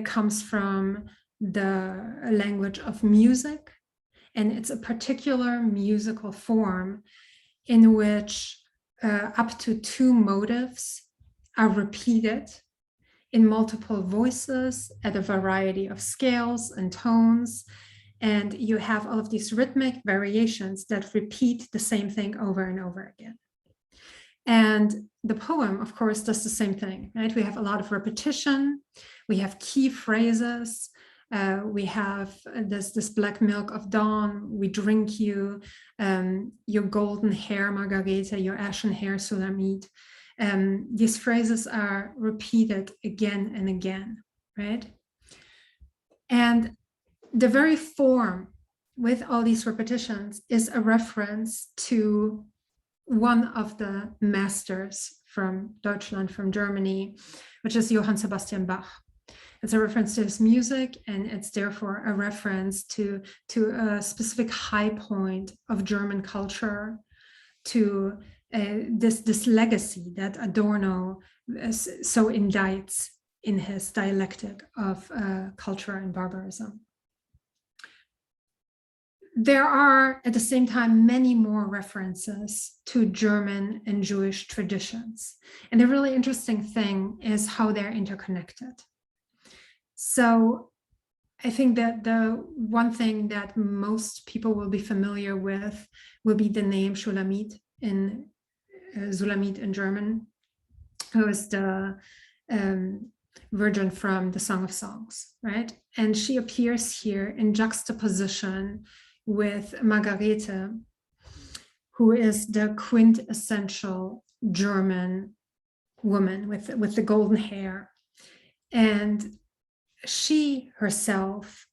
comes from the language of music, and it's a particular musical form in which up to 2 motives are repeated in multiple voices at a variety of scales and tones. And you have all of these rhythmic variations that repeat the same thing over and over again. And the poem, of course, does the same thing, right? We have a lot of repetition. We have key phrases. We have this black milk of dawn. We drink you, your golden hair, Margareta, your ashen hair, Sulamit. These phrases are repeated again and again, right? And the very form with all these repetitions is a reference to one of the masters from Deutschland, from Germany, which is Johann Sebastian Bach. It's a reference to his music, and it's therefore a reference to a specific high point of German culture, to this legacy that Adorno so indicts in his dialectic of culture and barbarism. There are, at the same time, many more references to German and Jewish traditions. And the really interesting thing is how they're interconnected, So I think that the one thing that most people will be familiar with will be the name Shulamit in Sulamit in German, who is the virgin from the Song of Songs, right? And she appears here in juxtaposition with Margarete, who is the quintessential German woman with the golden hair. And she herself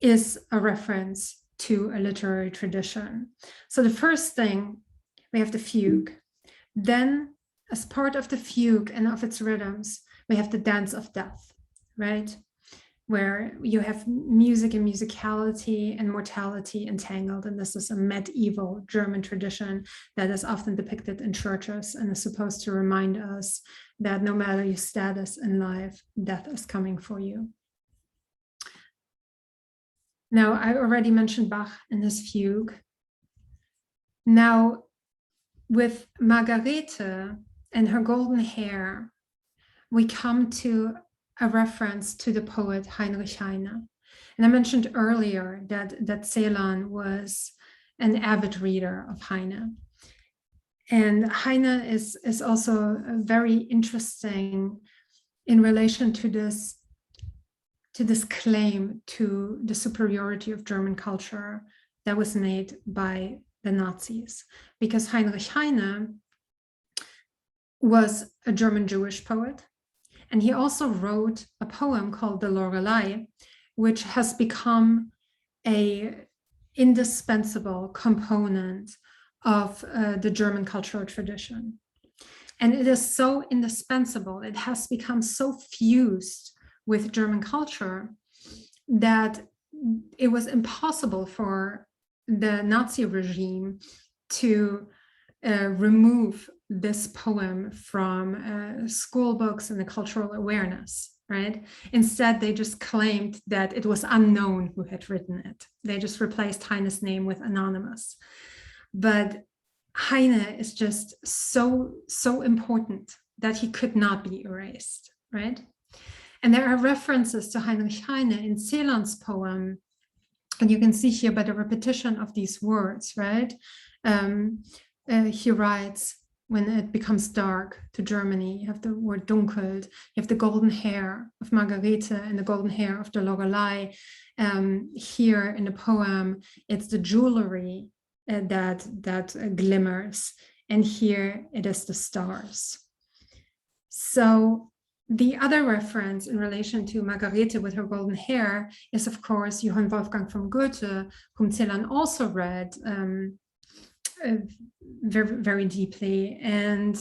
is a reference to a literary tradition. So the first thing, we have the fugue. Then, as part of the fugue and of its rhythms, we have the dance of death, right? Where you have music and musicality and mortality entangled. And this is a medieval German tradition that is often depicted in churches and is supposed to remind us that no matter your status in life, death is coming for you. Now, I already mentioned Bach and his fugue. Now, with Margarete and her golden hair, we come to a reference to the poet Heinrich Heine. And I mentioned earlier that Celan was an avid reader of Heine. And Heine is also very interesting in relation to this claim to the superiority of German culture that was made by the Nazis, because Heinrich Heine was a German Jewish poet, and he also wrote a poem called The Lorelei, which has become an indispensable component of the German cultural tradition. And it is so indispensable, it has become so fused with German culture that it was impossible for the Nazi regime to remove this poem from school books and the cultural awareness, right? Instead, they just claimed that it was unknown who had written it. They just replaced Heine's name with anonymous. But Heine is just so important that he could not be erased, right? And there are references to Heinrich Heine in Celan's poem, and you can see here by the repetition of these words, right? He writes, when it becomes dark to Germany, you have the word dunkelt, you have the golden hair of Margarete and the golden hair of the Lorelei. Here in the poem, it's the jewelry that glimmers, and here it is the stars. So the other reference in relation to Margarete with her golden hair is, of course, Johann Wolfgang von Goethe, whom Celan also read very, very deeply. And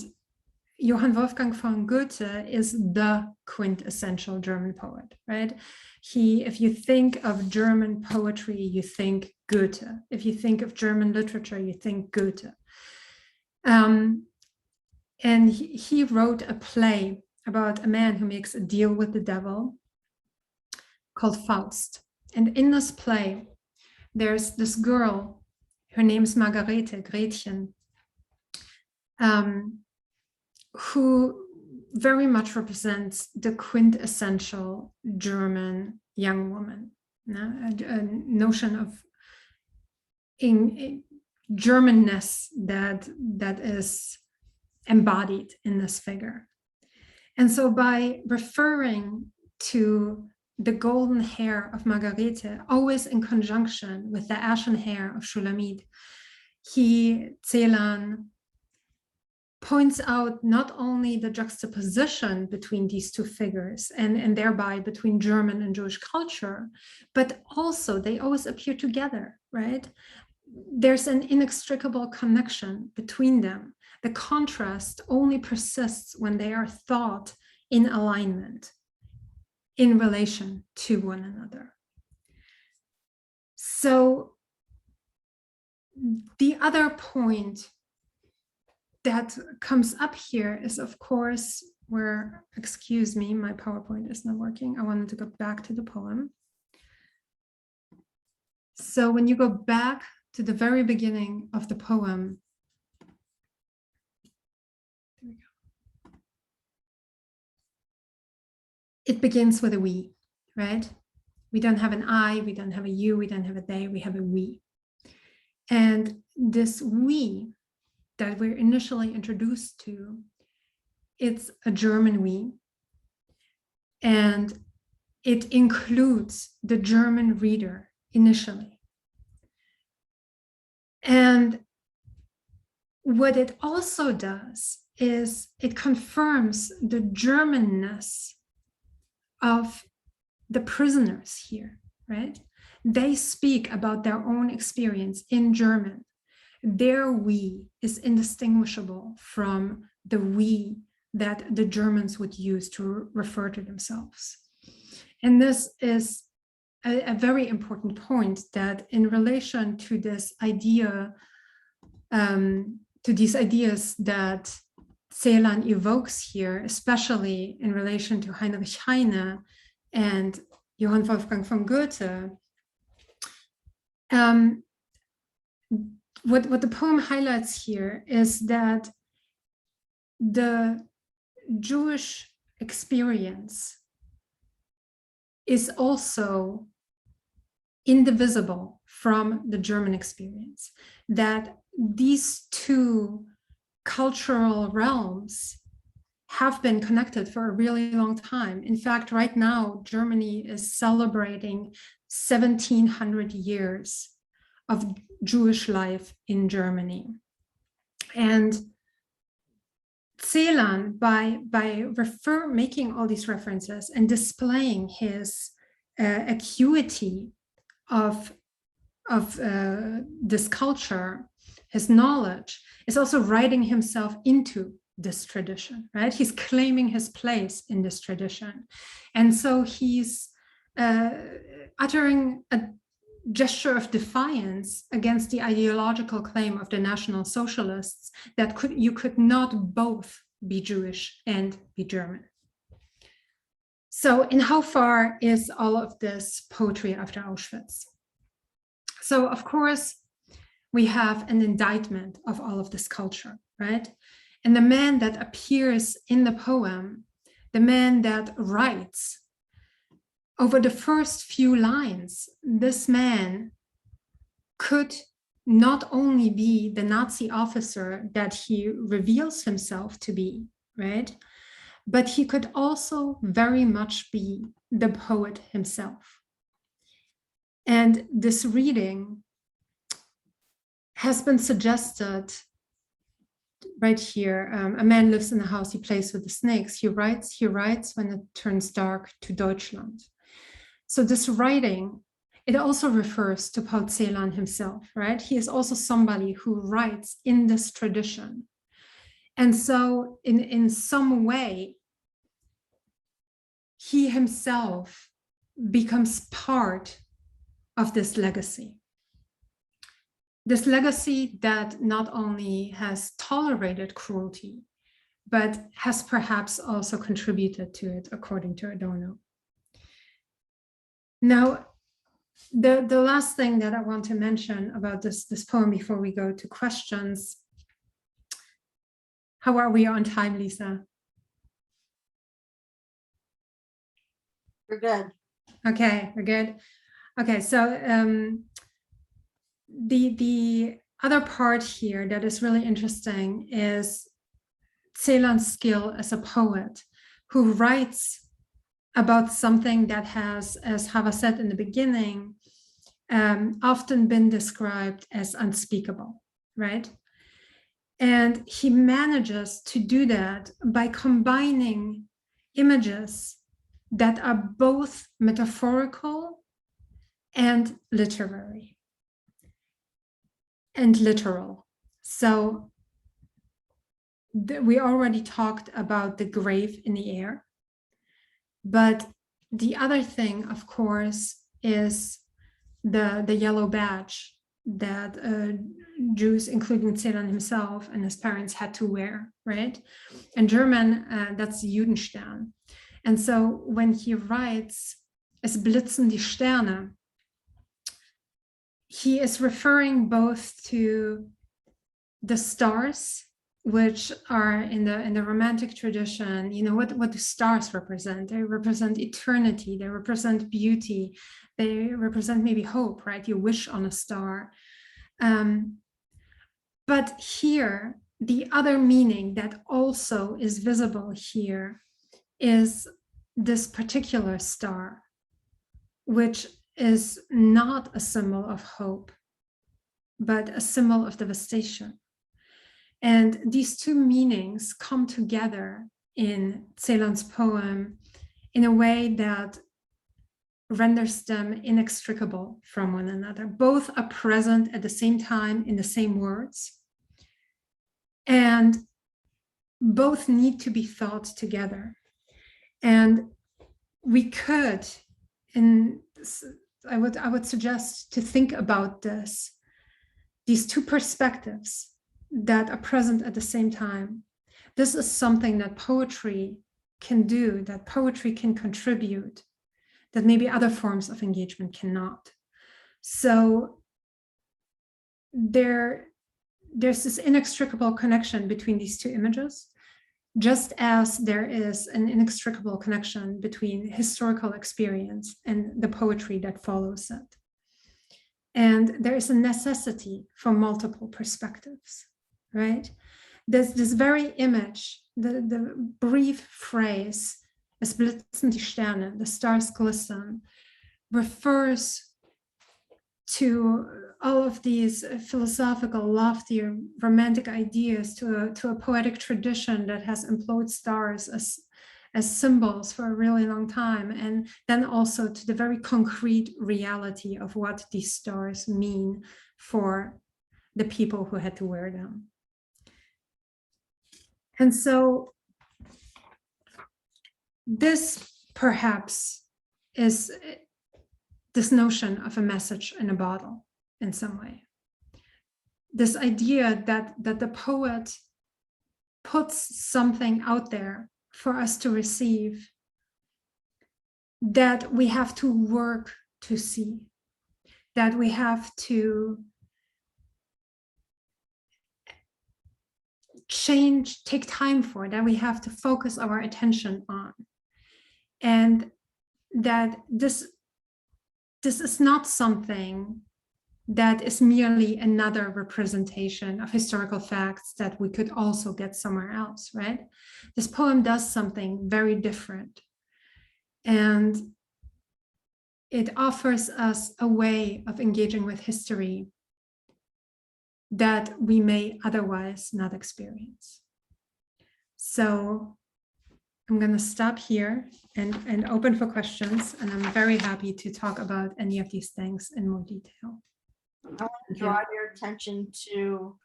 Johann Wolfgang von Goethe is the quintessential German poet, right? If you think of German poetry, you think Goethe. If you think of German literature, you think Goethe. And he wrote a play about a man who makes a deal with the devil called Faust. And in this play, there's this girl, her name is Margarete, Gretchen, who very much represents the quintessential German young woman, a notion of Germanness that is embodied in this figure. And so by referring to the golden hair of Margarete, always in conjunction with the ashen hair of Shulamit, Celan points out not only the juxtaposition between these two figures and thereby between German and Jewish culture, but also they always appear together, right? There's an inextricable connection between them. The contrast only persists when they are thought in alignment, in relation to one another. So the other point that comes up here is, of course, where, excuse me, my PowerPoint is not working. I wanted to go back to the poem. So when you go back to the very beginning of the poem, there we go. it begins with a we, right? We don't have an I, we don't have a you, we don't have a they, we have a we. And this we that we're initially introduced to, it's a German we, and it includes the German reader initially. And what it also does is it confirms the Germanness of the prisoners here, right? They speak about their own experience in German. Their we is indistinguishable from the we that the Germans would use to refer to themselves. And this is a very important point, that in relation to this idea, to these ideas that Celan evokes here, especially in relation to Heinrich Heine and Johann Wolfgang von Goethe, what the poem highlights here is that the Jewish experience is also indivisible from the German experience, that these two cultural realms have been connected for a really long time. In fact, right now, Germany is celebrating 1700 years of Jewish life in Germany. And Celan, by making all these references and displaying his acuity of this culture, his knowledge, is also writing himself into this tradition, right? He's claiming his place in this tradition. And so he's uttering a gesture of defiance against the ideological claim of the National Socialists that you could not both be Jewish and be German. So in how far is all of this poetry after Auschwitz? So of course, we have an indictment of all of this culture, right? And the man that appears in the poem, the man that writes, over the first few lines, this man could not only be the Nazi officer that he reveals himself to be, right? But he could also very much be the poet himself. And this reading has been suggested right here. A man lives in a house, he plays with the snakes. He writes when it turns dark to Deutschland. So this writing, it also refers to Paul Celan himself, right? He is also somebody who writes in this tradition. And so in some way, he himself becomes part of this legacy. This legacy that not only has tolerated cruelty, but has perhaps also contributed to it, according to Adorno. Now, the last thing that I want to mention about this poem before we go to questions. How are we on time, Lisa? We're good. Okay, we're good. Okay, so the other part here that is really interesting is Celan's skill as a poet who writes about something that has, as Hava said in the beginning, often been described as unspeakable, right? And he manages to do that by combining images that are both metaphorical and literary and literal. So we already talked about the grave in the air. But the other thing, of course, is the yellow badge that Jews, including Celan himself and his parents, had to wear, right? In German, that's Judenstern. And so when he writes, es blitzen die Sterne, he is referring both to the stars which are in the romantic tradition, you know, what do stars represent? They represent eternity, they represent beauty, they represent maybe hope, right? You wish on a star. But here, the other meaning that also is visible here is this particular star, which is not a symbol of hope, but a symbol of devastation. And these two meanings come together in Celan's poem in a way that renders them inextricable from one another. Both are present at the same time in the same words, and both need to be thought together. And we could, I would suggest to think about these two perspectives that are present at the same time. This is something that poetry can do, that poetry can contribute, that maybe other forms of engagement cannot. So there's this inextricable connection between these two images, just as there is an inextricable connection between historical experience and the poetry that follows it. And there is a necessity for multiple perspectives, right? This very image, the brief phrase, es blitzen die Sterne, the stars glisten, refers to all of these philosophical, lofty, romantic ideas, to a poetic tradition that has employed stars as symbols for a really long time, and then also to the very concrete reality of what these stars mean for the people who had to wear them. And so this perhaps is this notion of a message in a bottle in some way. This idea that the poet puts something out there for us to receive that we have to work to see, that we have to change, take time for, that we have to focus our attention on. And that this is not something that is merely another representation of historical facts that we could also get somewhere else, right? This poem does something very different. And it offers us a way of engaging with history that we may otherwise not experience. So I'm going to stop here and open for questions, and I'm very happy to talk about any of these things in more detail. I want to draw your attention to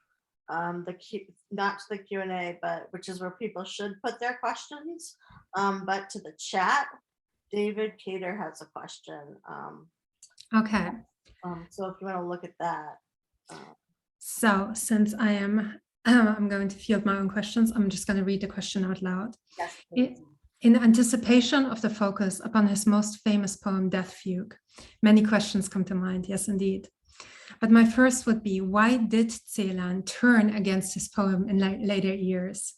not to the Q&A, but which is where people should put their questions, but to the chat. David Cater has a question. Okay. So if you want to look at that. So since I'm going to field my own questions, I'm just going to read the question out loud. Yes, in anticipation of the focus upon his most famous poem, Death Fugue, many questions come to mind, yes, indeed. But my first would be, why did Celan turn against his poem in later years,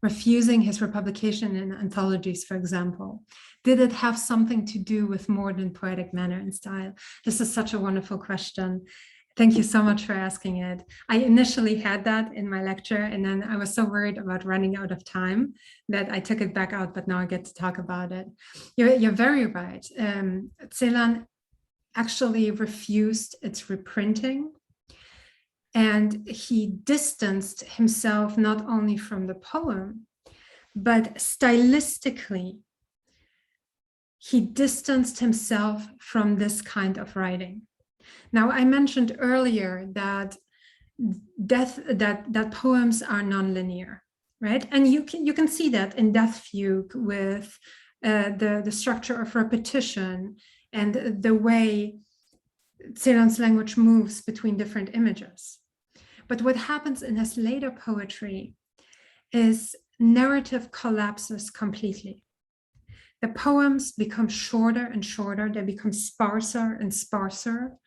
refusing his republication in anthologies, for example? Did it have something to do with more than poetic manner and style? This is such a wonderful question. Thank you so much for asking it. I initially had that in my lecture, and then I was so worried about running out of time that I took it back out, but now I get to talk about it. You're very right. Celan actually refused its reprinting, and he distanced himself not only from the poem, but stylistically, he distanced himself from this kind of writing. Now, I mentioned earlier that poems are nonlinear, right? And you can see that in Death Fugue with the structure of repetition and the way Celan's language moves between different images. But what happens in his later poetry is narrative collapses completely. The poems become shorter and shorter, they become sparser and sparser.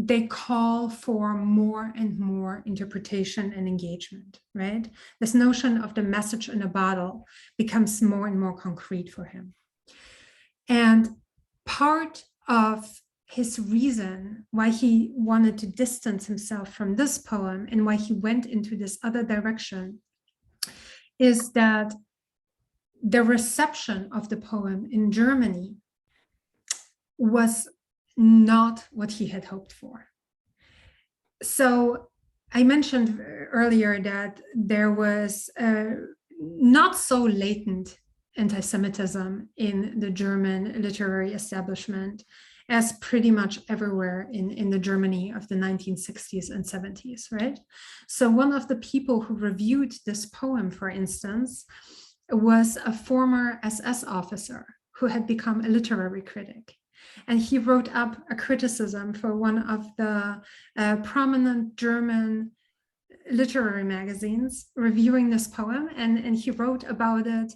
they call for more and more interpretation and engagement, right? This notion of the message in a bottle becomes more and more concrete for him. And part of his reason why he wanted to distance himself from this poem and why he went into this other direction is that the reception of the poem in Germany was not what he had hoped for. So I mentioned earlier that there was not so latent anti-Semitism in the German literary establishment as pretty much everywhere in the Germany of the 1960s and 70s, right? So one of the people who reviewed this poem, for instance, was a former SS officer who had become a literary critic. And he wrote up a criticism for one of the prominent German literary magazines reviewing this poem. And he wrote about it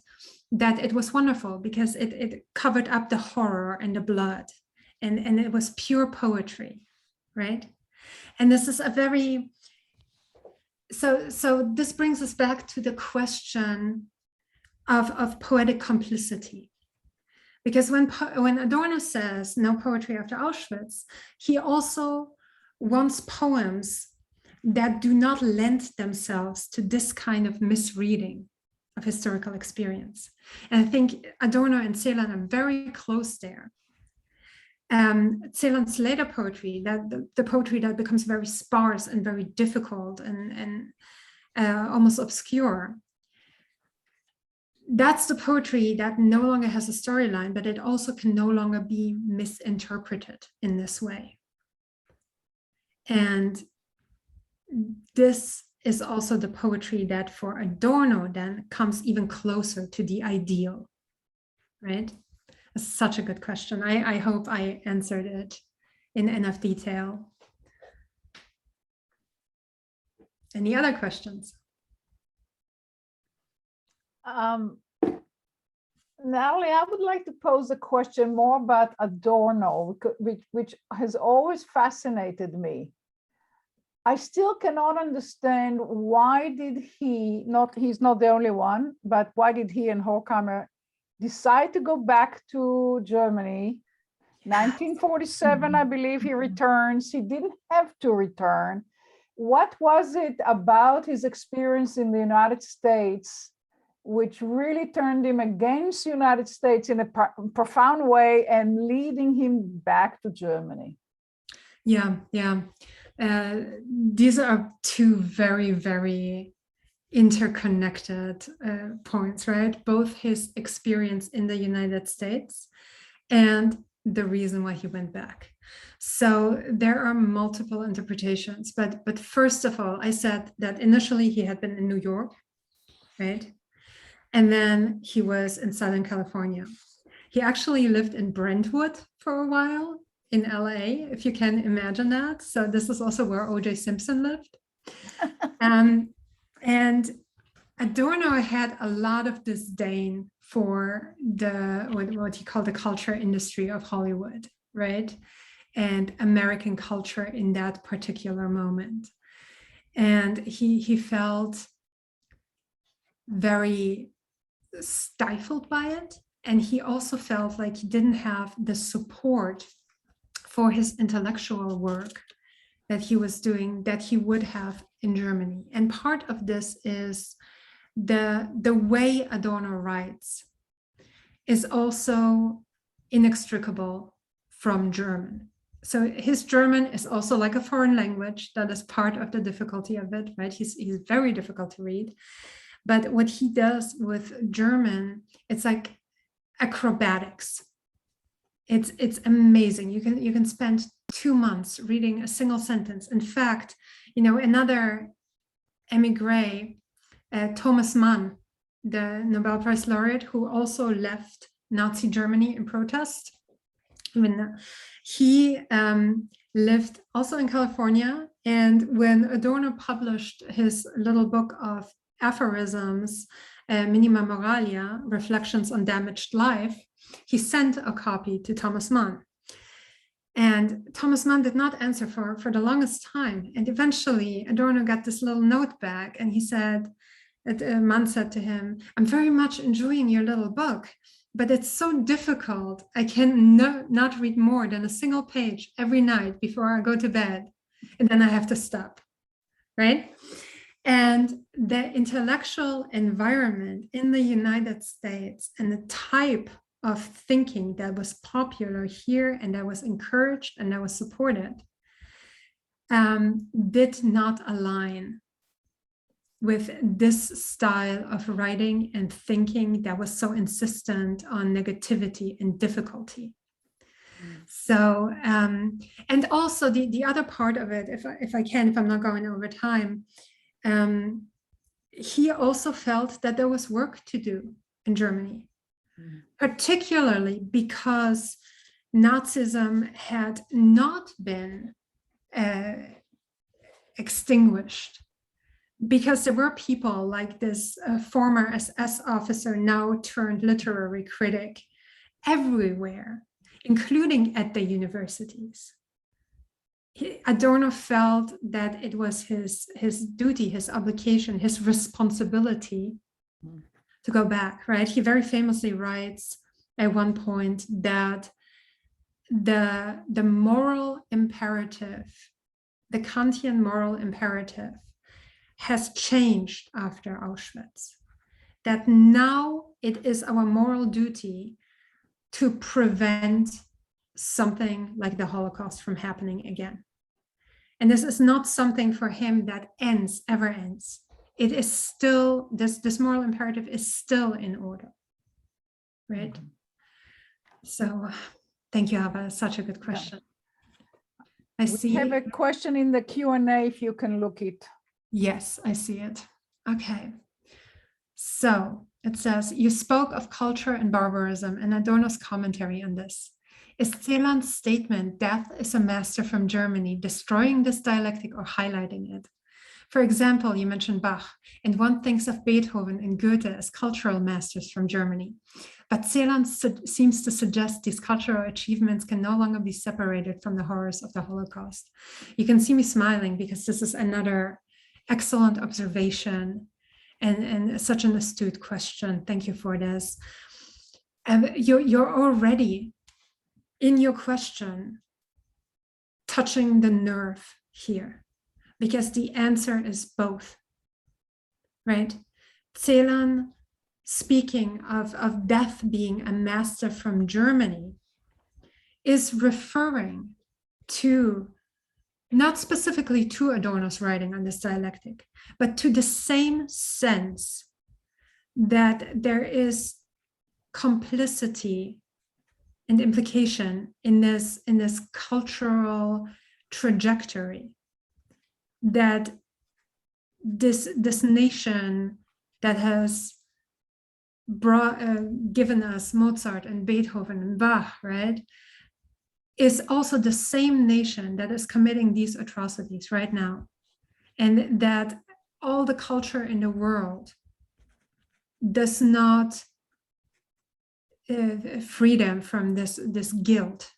that it was wonderful because it covered up the horror and the blood. And it was pure poetry, right? And this is a very, so this brings us back to the question of poetic complicity. Because when Adorno says no poetry after Auschwitz, he also wants poems that do not lend themselves to this kind of misreading of historical experience. And I think Adorno and Celan are very close there. Celan's later poetry, the poetry that becomes very sparse and very difficult and almost obscure, that's the poetry that no longer has a storyline, but it also can no longer be misinterpreted in this way. And this is also the poetry that for Adorno then comes even closer to the ideal, right? That's such a good question. I hope I answered it in enough detail. Any other questions? Natalie, I would like to pose a question more about Adorno, which has always fascinated me. I still cannot understand why did he's not the only one, but why did he and Horkheimer decide to go back to Germany? 1947, I believe he returns. He didn't have to return. What was it about his experience in the United States which really turned him against the United States in a profound way and leading him back to Germany? Yeah. These are two very, very interconnected points, right? Both his experience in the United States and the reason why he went back. So there are multiple interpretations, but first of all, I said that initially he had been in New York, right? And then he was in Southern California. He actually lived in Brentwood for a while in LA, if you can imagine that. So this is also where O.J. Simpson lived. And Adorno had a lot of disdain for what he called the culture industry of Hollywood, right? And American culture in that particular moment. And he felt very stifled by it. And he also felt like he didn't have the support for his intellectual work that he was doing that he would have in Germany. And part of this is the way Adorno writes is also inextricable from German. So his German is also like a foreign language. That is part of the difficulty of it, right? He's very difficult to read. But what he does with German, it's like acrobatics. It's amazing. You can spend 2 months reading a single sentence. In fact, another emigre, Thomas Mann, the Nobel Prize laureate, who also left Nazi Germany in protest. He lived also in California. And when Adorno published his little book of aphorisms, Minima Moralia, Reflections on Damaged Life, he sent a copy to Thomas Mann. And Thomas Mann did not answer for the longest time. And eventually Adorno got this little note back, and he said, Mann said to him, "I'm very much enjoying your little book, but it's so difficult. I can not read more than a single page every night before I go to bed. And then I have to stop," right? And the intellectual environment in the United States and the type of thinking that was popular here and that was encouraged and that was supported did not align with this style of writing and thinking that was so insistent on negativity and difficulty. So, and also the other part of it, if I'm not going over time, he also felt that there was work to do in Germany, particularly because Nazism had not been extinguished, because there were people like this former SS officer, now turned literary critic, everywhere, including at the universities. Adorno felt that it was his duty, his obligation, his responsibility to go back, right? He very famously writes at one point that the moral imperative, the Kantian moral imperative, has changed after Auschwitz, that now it is our moral duty to prevent something like the Holocaust from happening again. And this is not something for him that ever ends. It is still, this moral imperative is still in order, right? So thank you, Ava, such a good question. I see. We have a question in the Q&A if you can look it. Yes, I see it. Okay. So it says, you spoke of culture and barbarism and Adorno's commentary on this. Is Celan's statement, death is a master from Germany, destroying this dialectic or highlighting it? For example, you mentioned Bach, and one thinks of Beethoven and Goethe as cultural masters from Germany. But Celan seems to suggest these cultural achievements can no longer be separated from the horrors of the Holocaust. You can see me smiling because this is another excellent observation and such an astute question. Thank you for this. You're already in your question touching the nerve here, because the answer is both, right? Celan, speaking of death being a master from Germany, is referring to, not specifically to Adorno's writing on this dialectic, but to the same sense that there is complicity and implication in this cultural trajectory, that this nation that has given us Mozart and Beethoven and Bach, right, is also the same nation that is committing these atrocities right now, and that all the culture in the world does not free them from this guilt,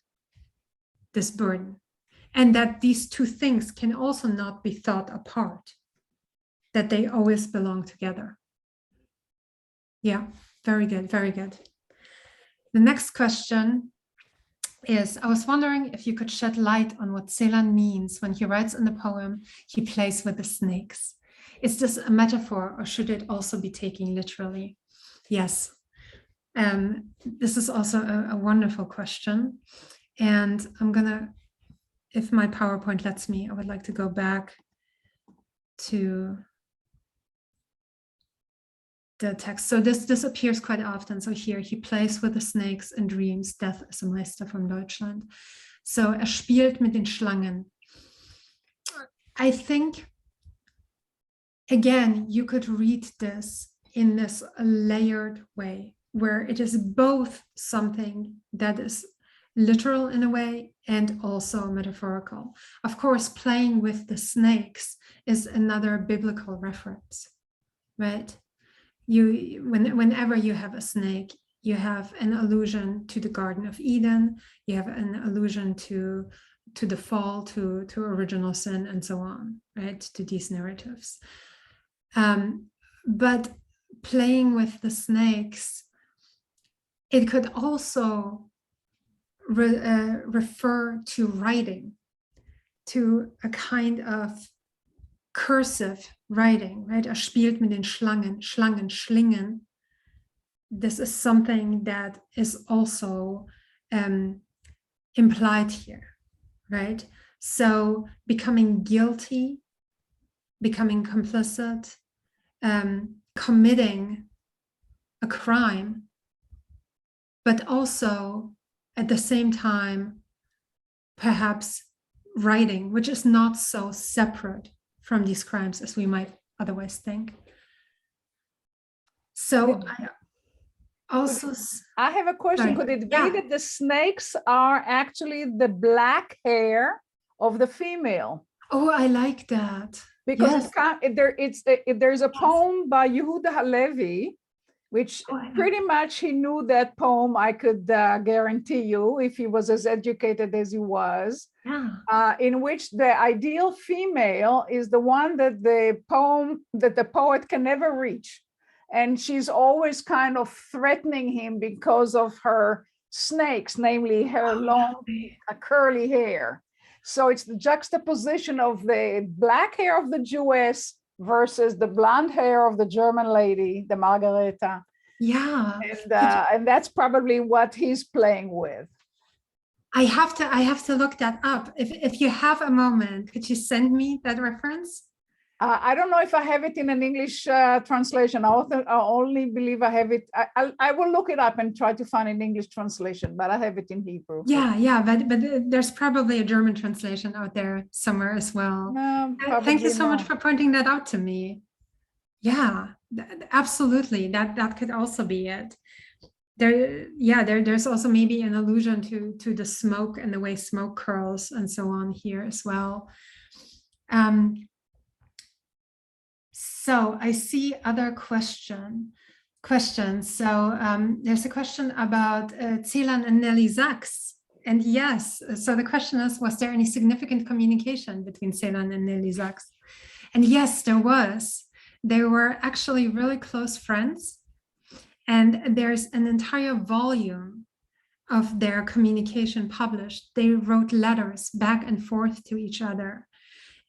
this burden, and that these two things can also not be thought apart, that they always belong together. Yeah, very good, very good. The next question is, I was wondering if you could shed light on what Celan means when he writes in the poem, he plays with the snakes. Is this a metaphor or should it also be taken literally? Yes. This is also a wonderful question. And I'm gonna, if my PowerPoint lets me, I would like to go back to the text. So this appears quite often. So here, he plays with the snakes and dreams, death is a Meister from Deutschland. So spielt mit den Schlangen. I think, again, you could read this in this layered way, where it is both something that is literal in a way and also metaphorical. Of course, playing with the snakes is another biblical reference, right? Whenever you have a snake, you have an allusion to the Garden of Eden, you have an allusion to the fall, to original sin, and so on, right, to these narratives. But playing with the snakes, it could also refer to writing, to a kind of cursive writing, right? Spielt mit den Schlangen, Schlangen, Schlingen. This is something that is also implied here, right? So becoming guilty, becoming complicit, committing a crime, but also at the same time, perhaps writing, which is not so separate from these crimes as we might otherwise think. So I have a question. Sorry. Could it be that the snakes are actually the black hair of the female? Oh, I like that. Because there's a poem by Yehuda Halevi, which Oh, I know. pretty much he knew that poem, I could guarantee you, if he was as educated as he was, in which the ideal female is the one that the poet can never reach. And she's always kind of threatening him because of her snakes, namely her long curly hair. So it's the juxtaposition of the black hair of the Jewess versus the blonde hair of the German lady, the Margareta. Yeah. And that's probably what he's playing with. I have to look that up. If you have a moment, could you send me that reference? I don't know if I have it in an English translation. I only believe I have it. I will look it up and try to find an English translation, but I have it in Hebrew. Yeah, but there's probably a German translation out there somewhere as well. No, Thank you so not. much for pointing that out to me. Yeah, absolutely. That could also be it. There's also maybe an allusion to the smoke and the way smoke curls and so on here as well. So I see other questions. So there's a question about Celan and Nelly Sachs. And yes, so the question is, was there any significant communication between Celan and Nelly Sachs? And yes, there was. They were actually really close friends. And there's an entire volume of their communication published. They wrote letters back and forth to each other.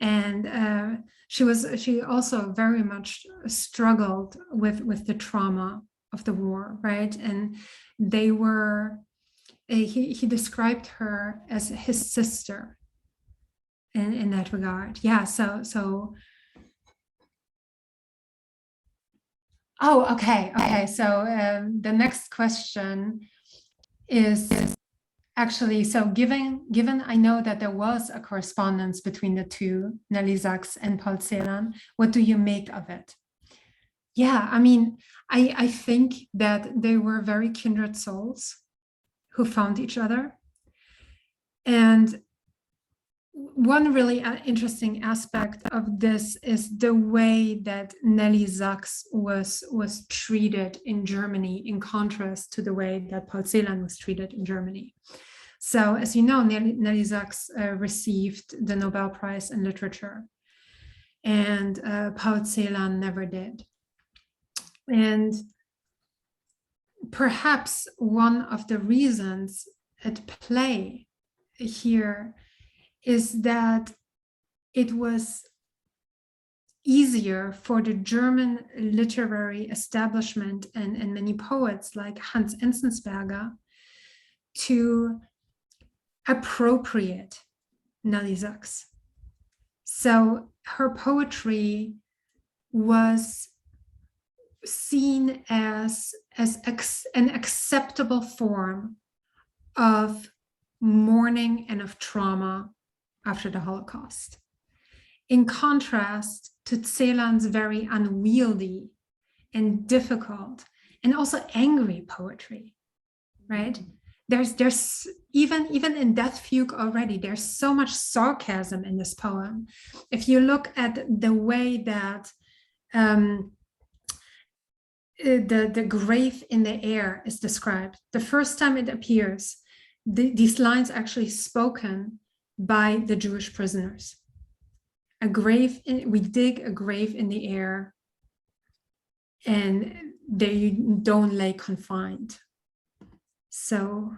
And she also very much struggled with the trauma of the war, right? And they were, he described her as his sister in that regard. Yeah, so oh, okay. So the next question is actually, so given I know that there was a correspondence between the two, Nelly Sachs and Paul Celan, what do you make of it? Yeah, I mean, I think that they were very kindred souls who found each other. And one really interesting aspect of this is the way that Nelly Sachs was treated in Germany, in contrast to the way that Paul Celan was treated in Germany. So, as you know, Nelly Sachs received the Nobel Prize in Literature, and Paul Celan never did. And perhaps one of the reasons at play here is that it was easier for the German literary establishment and many poets like Hans Enzensberger to appropriate Nelly Sachs. So her poetry was seen as an acceptable form of mourning and of trauma after the Holocaust. In contrast to Celan's very unwieldy and difficult and also angry poetry, right? There's even in Death Fugue already, there's so much sarcasm in this poem. If you look at the way that the grave in the air is described. The first time it appears, these lines actually spoken by the Jewish prisoners. We dig a grave in the air, and there you don't lay confined. So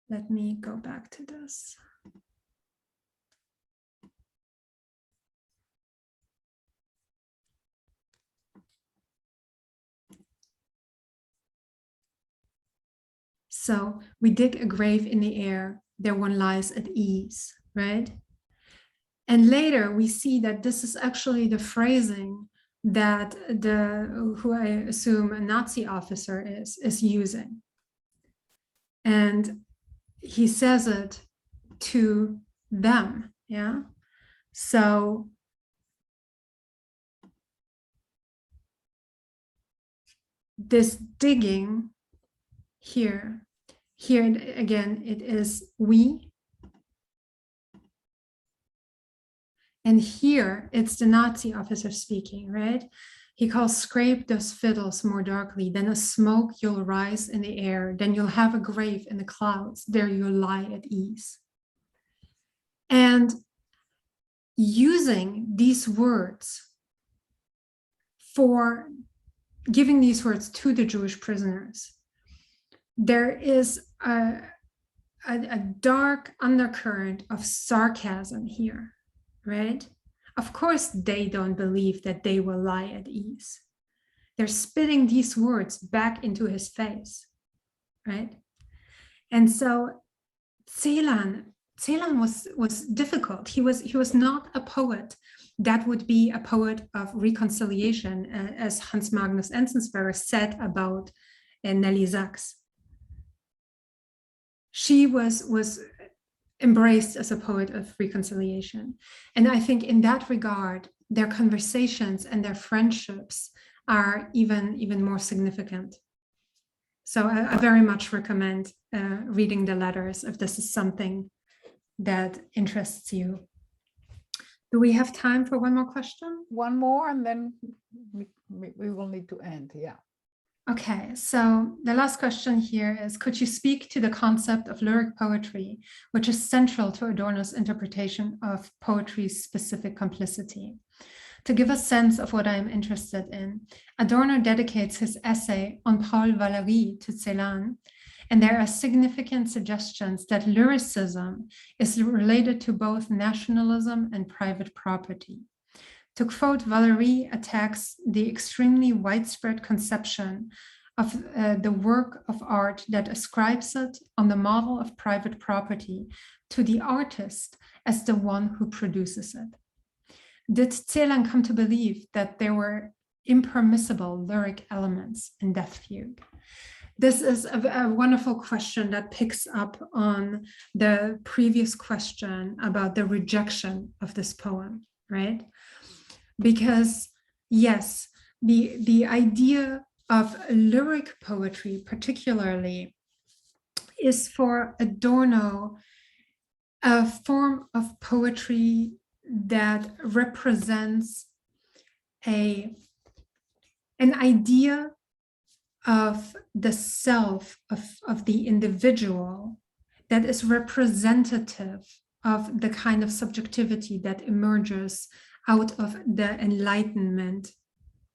let me go back to this. So we dig a grave in the air, there one lies at ease, right? And later we see that this is actually the phrasing that who I assume a Nazi officer is using. And he says it to them, yeah? So this digging here again, it is we. And here it's the Nazi officer speaking, right? He calls, scrape those fiddles more darkly, then a smoke you'll rise in the air, then you'll have a grave in the clouds, there you'll lie at ease. And using these words for giving these words to the Jewish prisoners, there is a dark undercurrent of sarcasm here, right? Of course, they don't believe that they will lie at ease. They're spitting these words back into his face, right? And so Celan was difficult. He was not a poet that would be a poet of reconciliation, as Hans Magnus Enzensberger said about Nelly Sachs. She was embraced as a poet of reconciliation. And I think in that regard, their conversations and their friendships are even more significant. So I very much recommend reading the letters if this is something that interests you. Do we have time for one more question? One more, and then we will need to end, yeah. Okay, so the last question here is, could you speak to the concept of lyric poetry, which is central to Adorno's interpretation of poetry's specific complicity? To give a sense of what I am interested in, Adorno dedicates his essay on Paul Valéry to Celan, and there are significant suggestions that lyricism is related to both nationalism and private property. To quote, Valéry attacks the extremely widespread conception of the work of art that ascribes it on the model of private property to the artist as the one who produces it. Did Celan come to believe that there were impermissible lyric elements in Death Fugue? This is a wonderful question that picks up on the previous question about the rejection of this poem, right? Because yes, the idea of lyric poetry particularly is for Adorno a form of poetry that represents an idea of the self, of the individual, that is representative of the kind of subjectivity that emerges out of the Enlightenment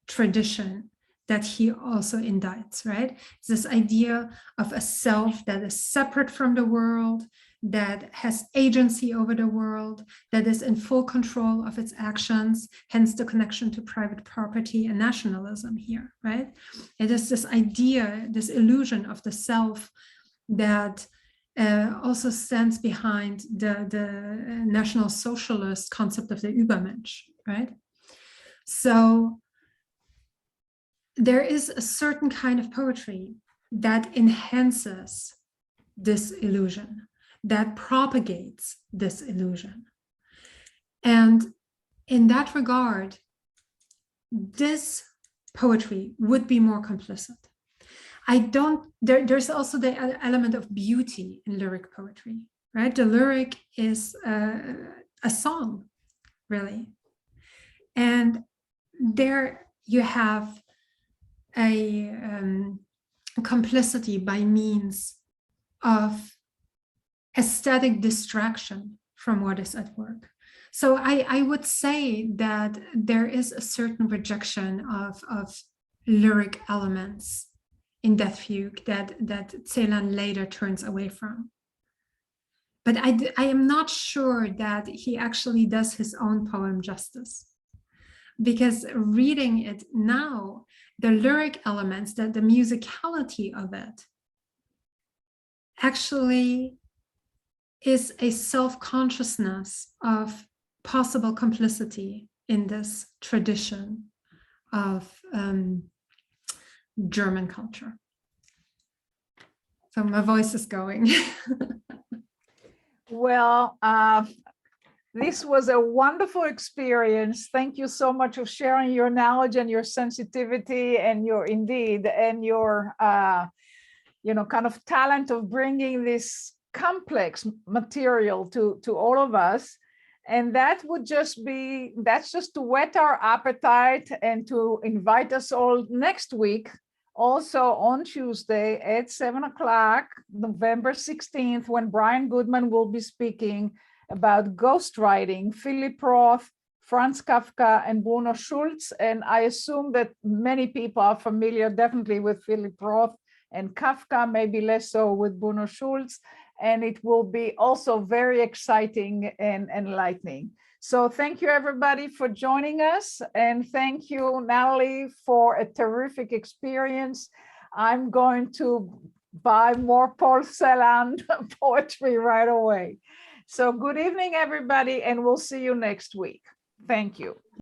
tradition that he also indicts, right? It's this idea of a self that is separate from the world, that has agency over the world, that is in full control of its actions, hence the connection to private property and nationalism here, right? It is this idea, this illusion of the self that also stands behind the National Socialist concept of the Übermensch, right? So there is a certain kind of poetry that enhances this illusion, that propagates this illusion. And in that regard, this poetry would be more complicit. There's also the element of beauty in lyric poetry, right? The lyric is a song, really. And there you have a complicity by means of aesthetic distraction from what is at work. So I would say that there is a certain rejection of lyric elements in that fugue that Celan later turns away from. But I am not sure that he actually does his own poem justice, because reading it now, the lyric elements, the musicality of it actually is a self-consciousness of possible complicity in this tradition of German culture. So my voice is going. Well, this was a wonderful experience. Thank you so much for sharing your knowledge and your sensitivity and your kind of talent of bringing this complex material to all of us. And that's just to whet our appetite and to invite us all next week, also on Tuesday at 7 o'clock, November 16th, when Brian Goodman will be speaking about ghostwriting, Philip Roth, Franz Kafka, and Bruno Schulz. And I assume that many people are familiar definitely with Philip Roth and Kafka, maybe less so with Bruno Schulz. And it will be also very exciting and enlightening. So thank you everybody for joining us. And thank you, Natalie, for a terrific experience. I'm going to buy more Paul Celan poetry right away. So good evening, everybody, and we'll see you next week. Thank you.